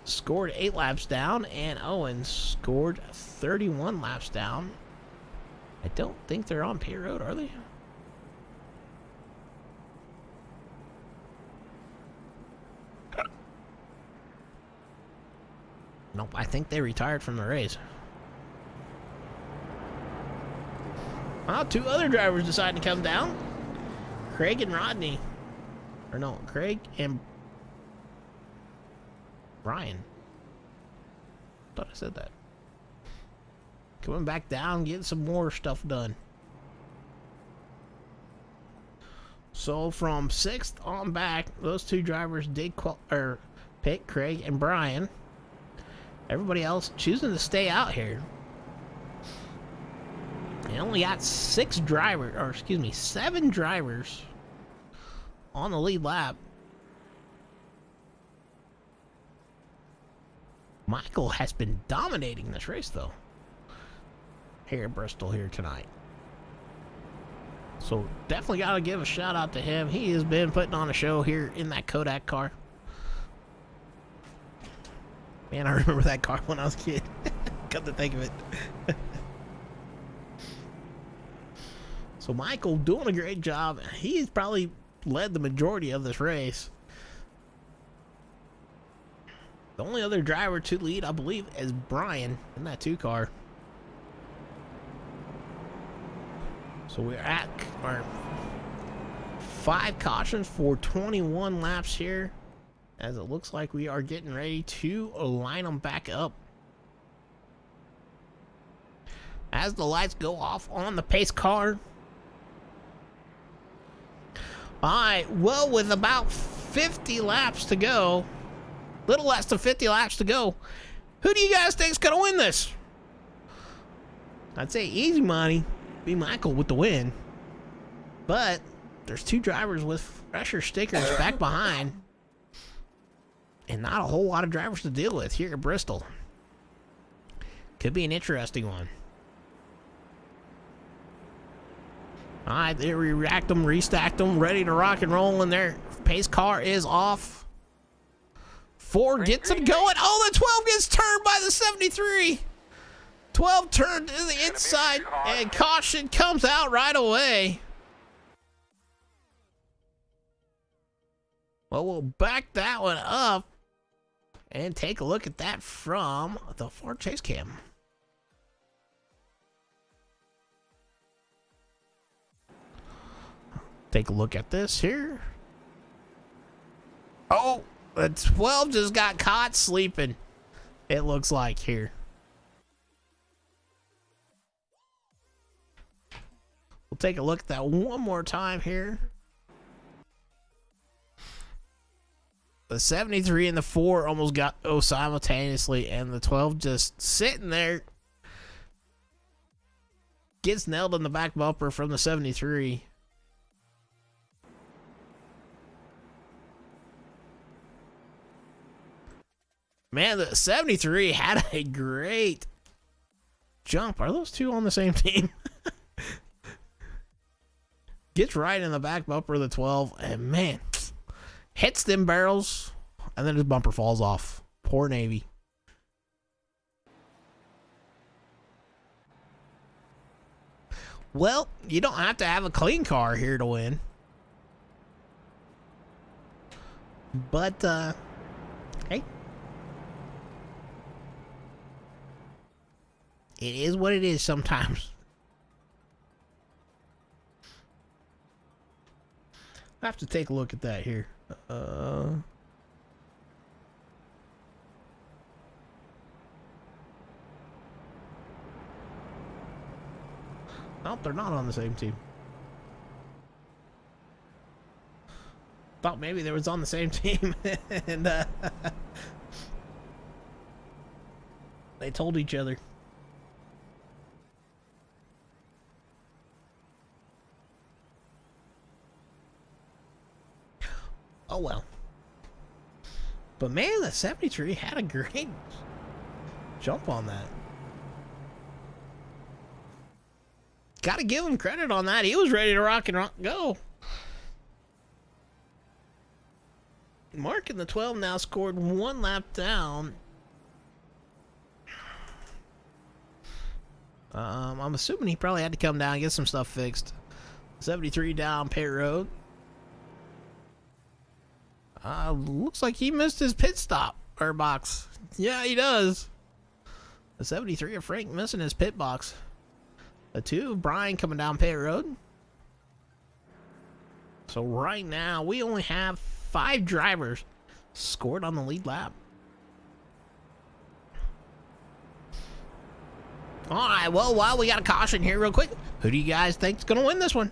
scored 8 laps down, and Owen scored 31 laps down. I don't think they're on pit road, are they? Nope, I think they retired from the race. Well, 2 other drivers decided to come down. Craig and Rodney. Or no, Craig and Brian. Thought I said that. Coming back down, getting some more stuff done. So from 6th on back, those 2 drivers did pick Craig and Brian. Everybody else choosing to stay out here. They only got 7 drivers on the lead lap. Michael has been dominating this race, though, here at Bristol here tonight. So definitely got to give a shout out to him. He has been putting on a show here in that Kodak car. Man, I remember that car when I was a kid. Come to think of it. So Michael doing a great job. He's probably led the majority of this race. The only other driver to lead, I believe, is Brian in that 2 car. So we're at our 5 cautions for 21 laps here, as it looks like we are getting ready to line them back up. As the lights go off on the pace car. Alright, well, with about 50 laps to go, little less than 50 laps to go, who do you guys think is going to win this? I'd say easy money, be Michael with the win. But there's 2 drivers with fresher stickers back behind, and not a whole lot of drivers to deal with here at Bristol. Could be an interesting one. Alright, they re-racked them, restacked them, ready to rock and roll, and their pace car is off. 4 gets it going. Oh, the 12 gets turned by the 73. 12 turned to the inside, and caution comes out right away. Well, we'll back that one up and take a look at that from the Ford Chase Cam. Take a look at this here. Oh, the 12 just got caught sleeping, it looks like here. We'll take a look at that one more time here. The 73 and the 4 almost got simultaneously, and the 12 just sitting there. Gets nailed in the back bumper from the 73. Man, the 73 had a great jump. Are those 2 on the same team? Gets right in the back bumper of the 12, and man, hits them barrels, and then his bumper falls off. Poor Navy. Well, you don't have to have a clean car here to win. But, hey. It is what it is sometimes. I have to take a look at that here. Oh, they're not on the same team. Thought maybe they was on the same team, and they told each other. Oh well. But man, the 73 had a great jump on that. Gotta give him credit on that. He was ready to rock and go. Mark in the 12 now scored 1 lap down. I'm assuming he probably had to come down and get some stuff fixed. 73 down pit road. Looks like he missed his pit stop or box. Yeah, he does. The 73 of Frank missing his pit box. The 2 of Brian coming down pit road. So right now we only have 5 drivers scored on the lead lap. Alright, well, while we got a caution here real quick, who do you guys think is going to win this one?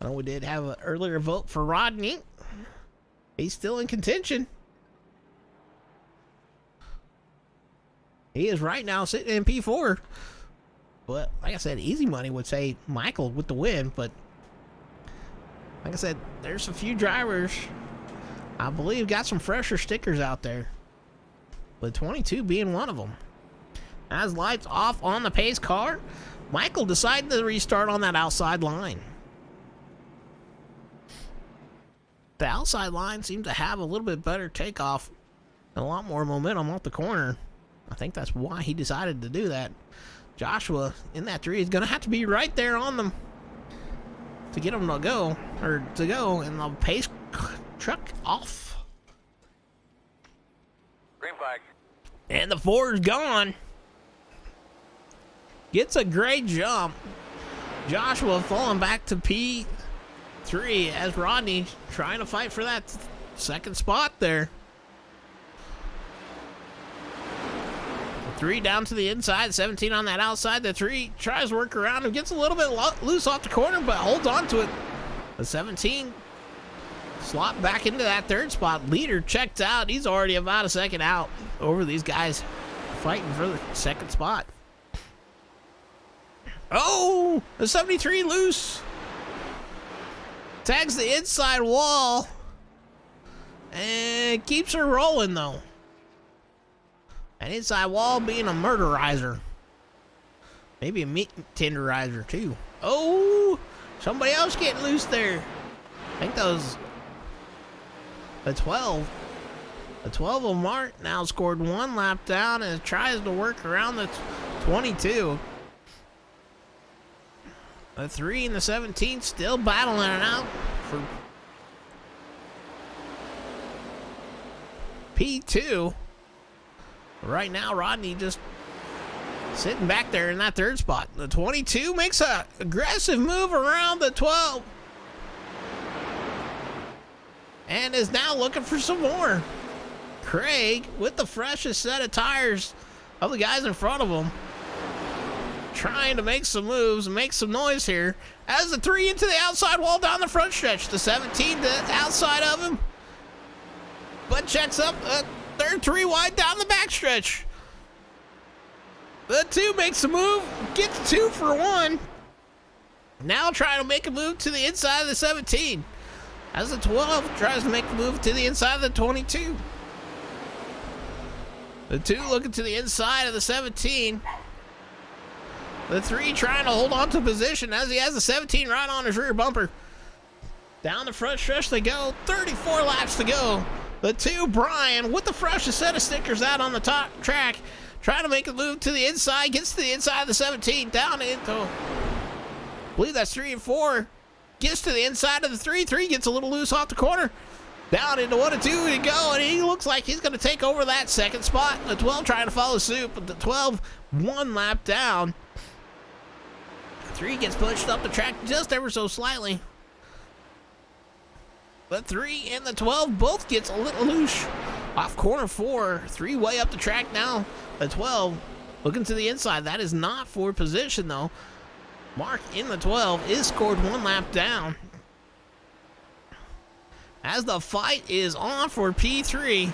I know we did have an earlier vote for Rodney. He's still in contention. He is right now sitting in P4. But like I said, easy money would say Michael with the win, but Like I said, there's a few drivers, I believe, got some fresher stickers out there. With 22 being one of them. As lights off on the pace car, Michael decided to restart on that outside line. The outside line seemed to have a little bit better takeoff and a lot more momentum off the corner. I think that's why he decided to do that. Joshua in that 3 is going to have to be right there on them to get them to go, and the pace truck off. Green flag. And the 4 is gone. Gets a great jump. Joshua falling back to P3 as Rodney trying to fight for that second spot there. 3 down to the inside, 17 on that outside. The 3 tries to work around and gets a little bit loose off the corner, but holds on to it. The 17 slot back into that 3rd spot. Leader checked out. He's already about a second out over these guys fighting for the 2nd spot. Oh, the 73 loose. Tags the inside wall. And keeps her rolling, though. An inside wall being a murderizer. Maybe a meat tenderizer, too. Oh, somebody else getting loose there. I think that was the 12. The 12 of Mart now scored 1 lap down and tries to work around the 22. The 3 and the 17 still battling it out for P2. Right now, Rodney just sitting back there in that 3rd spot. The 22 makes a aggressive move around the 12. And is now looking for some more. Craig, with the freshest set of tires of the guys in front of him, trying to make some moves and make some noise here. As the 3 into the outside wall down the front stretch. The 17 to outside of him. But checks up. They're 3 wide down the backstretch. The 2 makes a move. Gets 2 for 1. Now trying to make a move to the inside of the 17. As the 12 tries to make the move to the inside of the 22. The 2 looking to the inside of the 17. The 3 trying to hold on to position as he has the 17 right on his rear bumper. Down the front stretch they go. 34 laps to go. The 2, Brian, with the freshest set of stickers out on the top track. Trying to make a move to the inside. Gets to the inside of the 17. Down into, I believe that's 3 and 4. Gets to the inside of the 3. 3 gets a little loose off the corner. Down into 1 and 2 to go. And he looks like he's going to take over that 2nd spot. The 12 trying to follow suit. But the 12, 1 lap down. 3 gets pushed up the track just ever so slightly. The 3 and the 12 both gets a little loose off corner 4. 3 way up the track now. The 12 looking to the inside. That is not for position, though. Mark in the 12 is scored 1 lap down. As the fight is on for P3.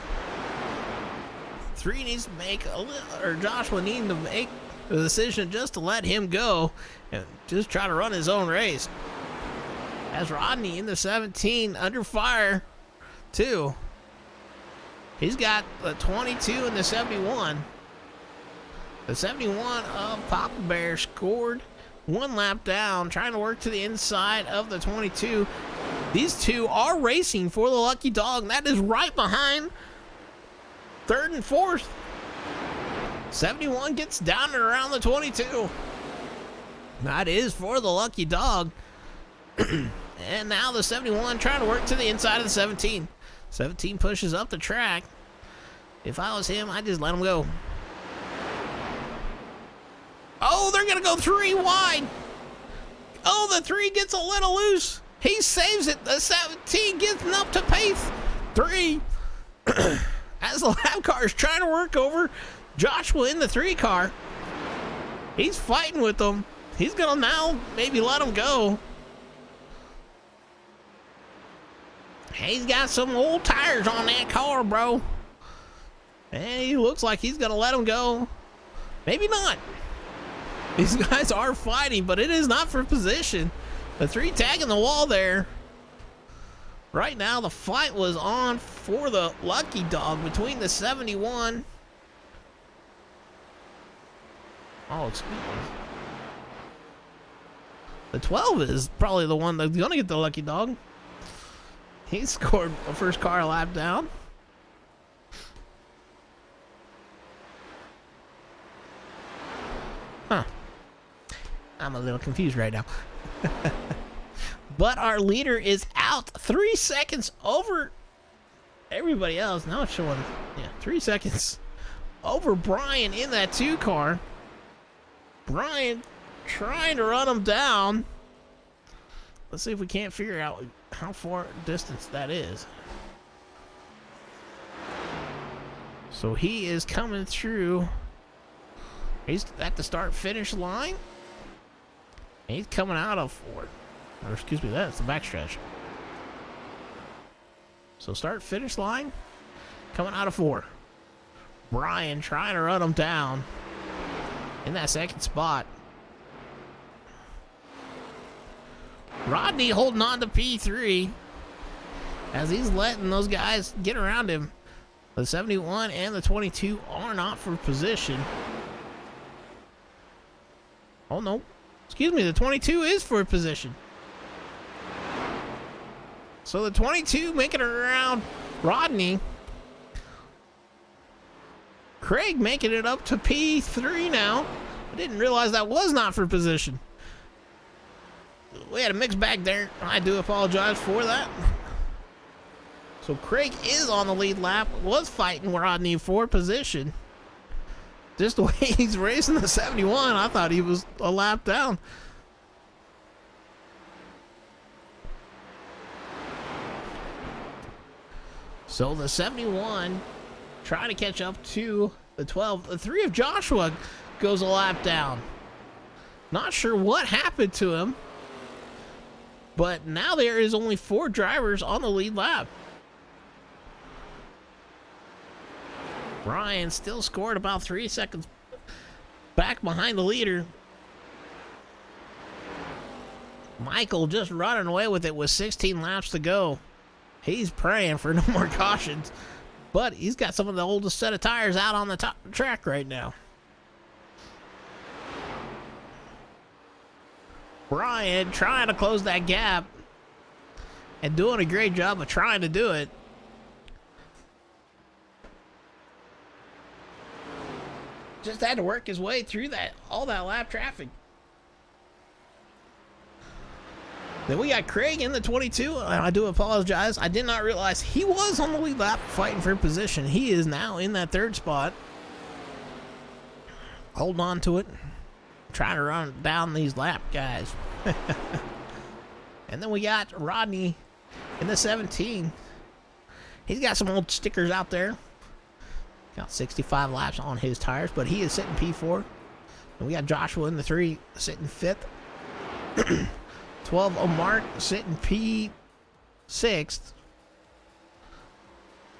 3 needs to make a little, or Joshua needing to make the decision just to let him go and just try to run his own race. As Rodney in the 17 under fire too. He's got the 22 and the 71. The 71 of Papa Bear scored 1 lap down, trying to work to the inside of the 22. These 2 are racing for the lucky dog, and that is right behind 3rd and 4th. 71 gets down and around the 22. That is for the lucky dog. And now the 71 trying to work to the inside of the 17. 17 pushes up the track. If I was him, I'd just let him go. Oh, they're going to go 3 wide. Oh, the 3 gets a little loose. He saves it. The 17 gets up to pace 3. As the lap car is trying to work over Joshua in the 3 car. He's fighting with them. He's going to now maybe let him go. He's got some old tires on that car, bro. And he looks like he's going to let him go. Maybe not. These guys are fighting, but it is not for position. The 3 tagging the wall there. Right now, the fight was on for the lucky dog between the 71. Oh, excuse me. The 12 is probably the one that's going to get the lucky dog. He scored the first car lap down. Huh. I'm a little confused right now. But our leader is out 3 seconds over everybody else. Now it's showing, 3 seconds over Brian in that 2 car. Brian trying to run him down. Let's see if we can't figure out how far distance that is. So he is coming through. He's at the start finish line. He's coming out of 4. Or excuse me, that's the backstretch. So start finish line, coming out of 4. Brian trying to run him down in that second spot. Rodney holding on to P3 as he's letting those guys get around him. The 71 and the 22 are not for position. Oh no, excuse me, the 22 is for position. So the 22 making it around Rodney. Craig making it up to P3 now. I didn't realize that was not for position. We had a mixed bag there. I do apologize for that. So Craig is on the lead lap. Was fighting Rodney for position. Just the way he's racing the 71, I thought he was a lap down. So the 71 trying to catch up to the 12. The 3 of Joshua goes a lap down. Not sure what happened to him. But now there is only 4 drivers on the lead lap. Ryan still scored about 3 seconds back behind the leader. Michael just running away with it with 16 laps to go. He's praying for no more cautions, but he's got some of the oldest set of tires out on the top track right now. Brian trying to close that gap and doing a great job of trying to do it. Just had to work his way through all that lap traffic. Then we got Craig in the 22, and I do apologize. I did not realize he was on the lead lap fighting for position. He is now in that 3rd spot. Hold on to it. Trying to run down these lap guys. And then we got Rodney in the 17. He's got some old stickers out there. Got 65 laps on his tires, but he is sitting P4. And we got Joshua in the 3 sitting 5th. 12 of Mark sitting P6th.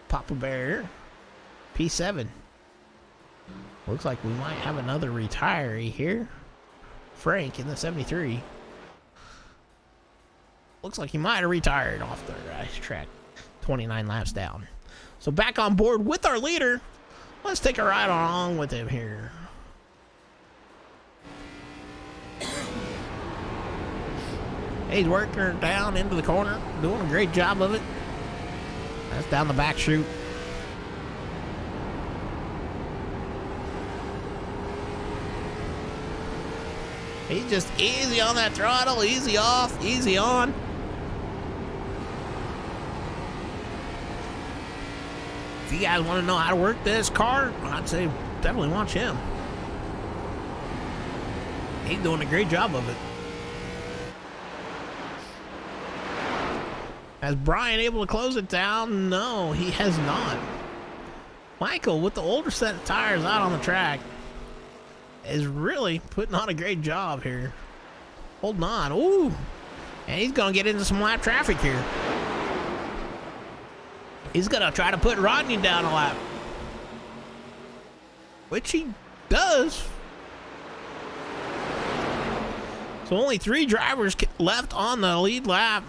Papa Bear P7. Looks like we might have another retiree here. Frank in the 73. Looks like he might have retired off the racetrack. 29 laps down. So back on board with our leader. Let's take a ride along with him here. He's working her down into the corner, doing a great job of it. That's down the back chute. He's just easy on that throttle, easy off, easy on. If you guys want to know how to work this car, I'd say definitely watch him. He's doing a great job of it. Has Brian able to close it down? No, he has not. Michael, with the older set of tires out on the track, is really putting on a great job here. Holding on. Ooh. And he's going to get into some lap traffic here. He's going to try to put Rodney down a lap. Which he does. So only 3 drivers left on the lead lap.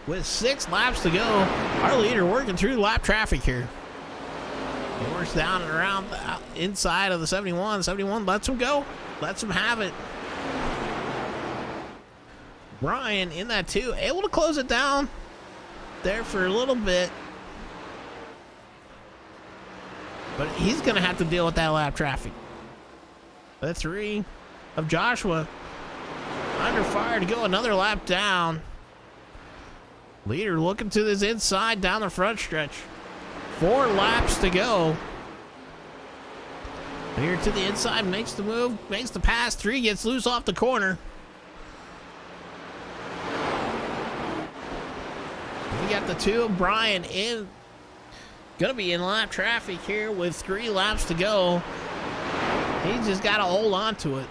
with 6 laps to go. Our leader working through lap traffic here. He works down and around the inside of the 71. 71 lets him go. Lets him have it. Brian in that 2, able to close it down there for a little bit. But he's going to have to deal with that lap traffic. The 3 of Joshua under fire to go another lap down. Leader looking to this inside down the front stretch. 4 laps to go. Leader to the inside, makes the move, makes the pass. 3 gets loose off the corner. We got the 2 of Brian in. Gonna be in lap traffic here with 3 laps to go. He's just got to hold on to it.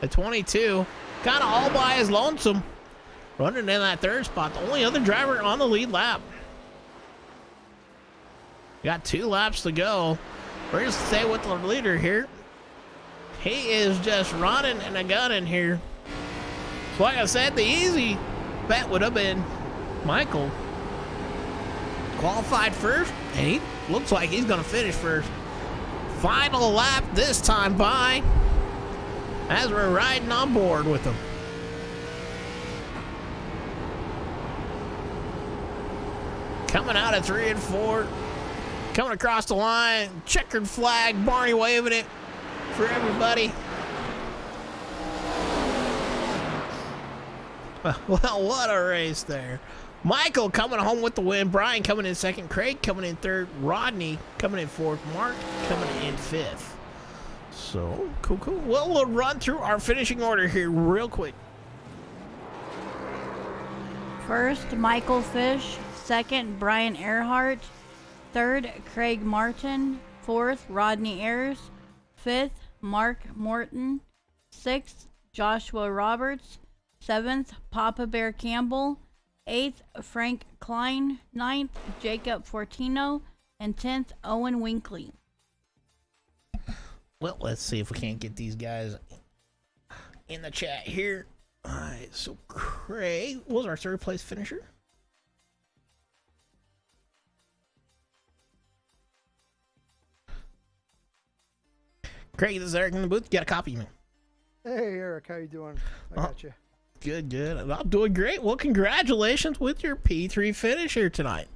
The 22, kind of all by his lonesome. Running in that 3rd spot. The only other driver on the lead lap. Got 2 laps to go. We're just stay with the leader here. He is just running and a gunning here. So like I said, the easy bet would have been Michael. Qualified first, and he looks like he's going to finish first. Final lap this time by, as we're riding on board with him. Coming out at 3 and 4. Coming across the line. Checkered flag. Barney waving it for everybody. Well, what a race there. Michael coming home with the win. Brian coming in 2nd. Craig coming in 3rd. Rodney coming in 4th. Mark coming in 5th. So, cool. Well, we'll run through our finishing order here real quick. First, Michael Fish. Second, Brian Earhart. Third, Craig Martin. Fourth, Rodney Ayers. Fifth, Mark Morton. Sixth, Joshua Roberts. Seventh, Papa Bear Campbell. Eighth, Frank Klein. Ninth, Jacob Fortino. And 10th, Owen Winkley. Well, let's see if we can't get these guys in the chat here. All right, so Craig was our 3rd place finisher. Craig, this is Eric in the booth. You got a copy, man. Hey, Eric, how you doing? I got you. Good. I'm doing great. Well, congratulations with your P3 finish here tonight.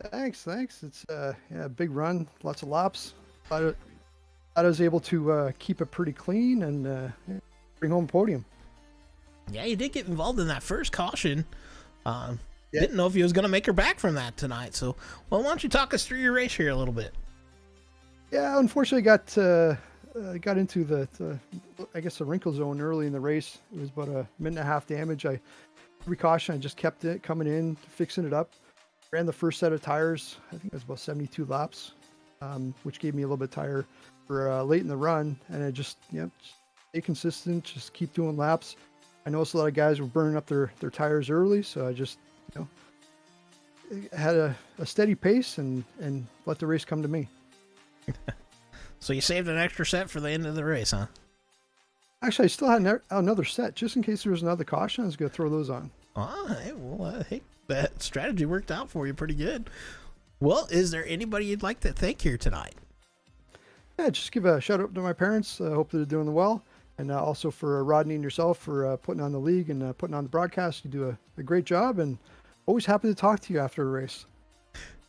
Thanks. It's a big run, lots of laps. I was able to keep it pretty clean and bring home a podium. Yeah, you did get involved in that first caution. Didn't know if you was going to make her back from that tonight. So, well, why don't you talk us through your race here a little bit? Yeah, unfortunately, got into the wrinkle zone early in the race. It was about a minute and a half damage. Every caution, I just kept it coming in, fixing it up. Ran the first set of tires. I think it was about 72 laps, which gave me a little bit of tire for late in the run. And I just stay consistent, just keep doing laps. I noticed a lot of guys were burning up their tires early, so I just had a steady pace and let the race come to me. So you saved an extra set for the end of the race, huh? Actually, I still had another set just in case there was another caution. I was going to throw those on. Hey, that strategy worked out for you pretty good. Well, is there anybody you'd like to thank here tonight? Yeah, just give a shout out to my parents. I hope they're doing well. And also for Rodney and yourself for putting on the league and putting on the broadcast. You do a great job, and always happy to talk to you after a race.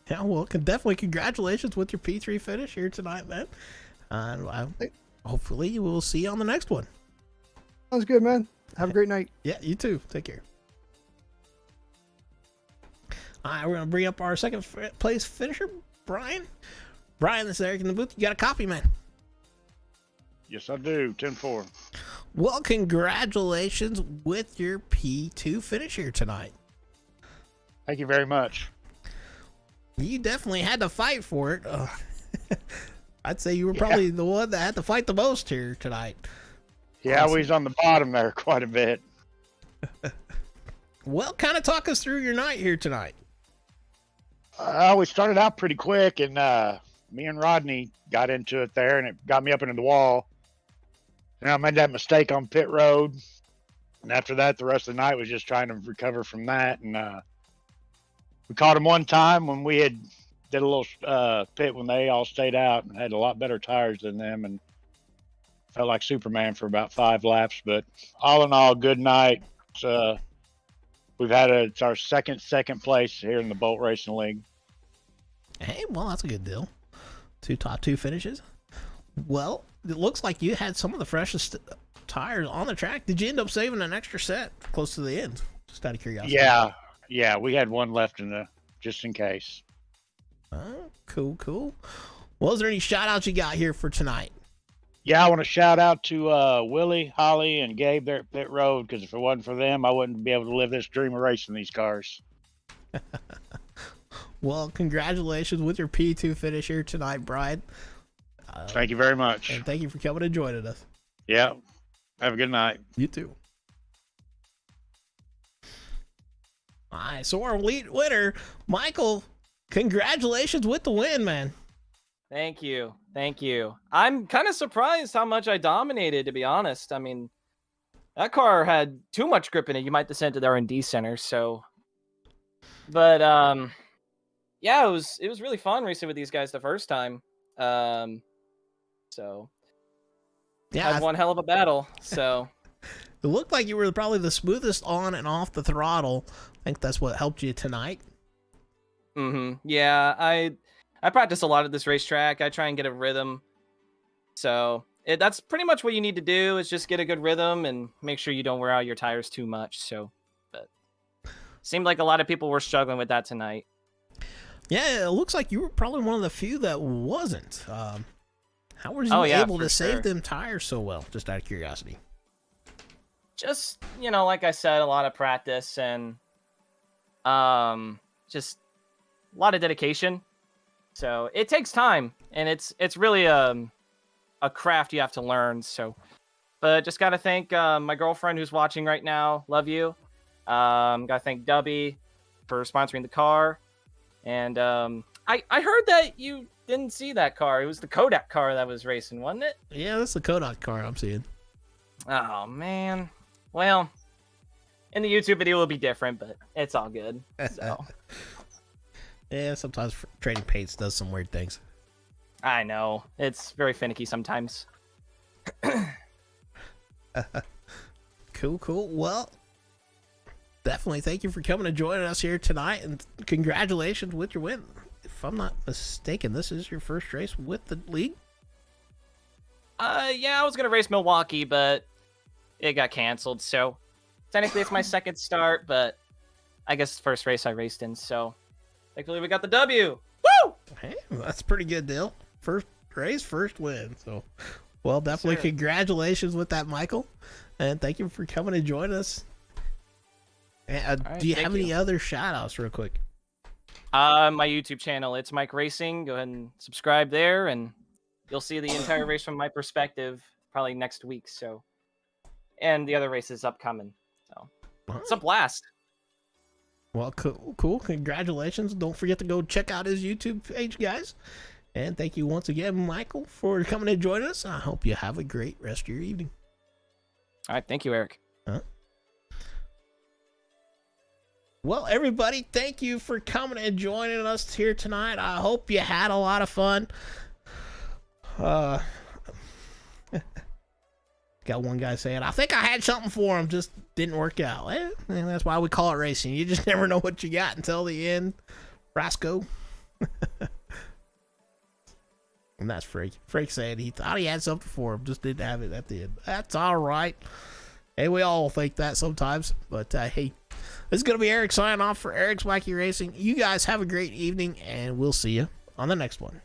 Yeah, well, definitely congratulations with your P3 finish here tonight, man. Hopefully we'll see you on the next one. Sounds good, man. Have a great night. Yeah, you too. Take care. All right, we're going to bring up our 2nd place finisher, Brian. Brian, this is Eric in the booth. You got a copy, man? Yes, I do. 10-4. Well, congratulations with your P2 finish here tonight. Thank you very much. You definitely had to fight for it. I'd say you were probably the one that had to fight the most here tonight. Yeah, awesome. We was on the bottom there quite a bit. Well, kind of talk us through your night here tonight. We started out pretty quick, and me and Rodney got into it there, and it got me up into the wall. And I made that mistake on pit road. And after that, the rest of the night was just trying to recover from that. And We caught them one time when we had did a little pit when they all stayed out and had a lot better tires than them, and felt like Superman for about 5 laps. But all in all, good night. It's our second place here in the Bolt Racing League. Hey, well, that's a good deal. 2 top 2 finishes. Well, it looks like you had some of the freshest tires on the track. Did you end up saving an extra set close to the end? Just out of curiosity. Yeah, we had one left just in case. Oh, cool. Well, is there any shout outs you got here for tonight? Yeah, I want to shout out to Willie, Holly, and Gabe there at Pit Road, because if it wasn't for them, I wouldn't be able to live this dream of racing these cars. Well, congratulations with your P2 finish here tonight, Brian. Thank you very much. And thank you for coming and joining us. Yeah. Have a good night. You too. All right, so our lead winner, Michael, congratulations with the win, man. Thank you. I'm kind of surprised how much I dominated, to be honest. I mean, that car had too much grip in it. You might have to send it to the R&D center, so. But, yeah, it was really fun racing with these guys the first time. So. Yeah, had one hell of a battle, so. It looked like you were probably the smoothest on and off the throttle. I think that's what helped you tonight. Yeah, I practice a lot at this racetrack. I try and get a rhythm. So that's pretty much what you need to do, is just get a good rhythm and make sure you don't wear out your tires too much. So, but seemed like a lot of people were struggling with that tonight. Yeah, it looks like you were probably one of the few that wasn't. How were you able to save them tires so well? Just out of curiosity. Just, like I said, a lot of practice and just a lot of dedication. So it takes time, and it's really a craft you have to learn. So, but just gotta thank my girlfriend who's watching right now. Love you. Gotta thank Dubby for sponsoring the car, and I heard that you didn't see that car. It was the Kodak car that was racing, wasn't it? Yeah, that's the Kodak car I'm seeing. Oh man. Well, in the YouTube video it'll be different, but it's all good. So. Yeah, sometimes trading paints does some weird things. I know. It's very finicky sometimes. Cool. Well, definitely thank you for coming and joining us here tonight, and congratulations with your win. If I'm not mistaken, this is your first race with the league? Yeah, I was going to race Milwaukee, but it got canceled, so technically it's my second start, but I guess it's the first race I raced in, so thankfully we got the W. Woo! Hey, that's a pretty good deal. First race, first win. So, well, definitely congratulations with that, Michael. And thank you for coming and joining us. Right, do you have any other shout outs real quick? My YouTube channel, it's Mike Racing. Go ahead and subscribe there, and you'll see the entire race from my perspective probably next week. So, and the other races upcoming. So, it's a blast. Well, cool. Congratulations. Don't forget to go check out his YouTube page, guys. And thank you once again, Michael, for coming and joining us. I hope you have a great rest of your evening. All right. Thank you, Eric. Well, everybody, thank you for coming and joining us here tonight. I hope you had a lot of fun. Got one guy saying, I think I had something for him, just didn't work out. And that's why we call it racing. You just never know what you got until the end. Roscoe. And that's Freak. Freak said he thought he had something for him, just didn't have it at the end. That's all right. Hey, we all think that sometimes. But, hey, this is going to be Eric signing off for Eric's Wacky Racing. You guys have a great evening, and we'll see you on the next one.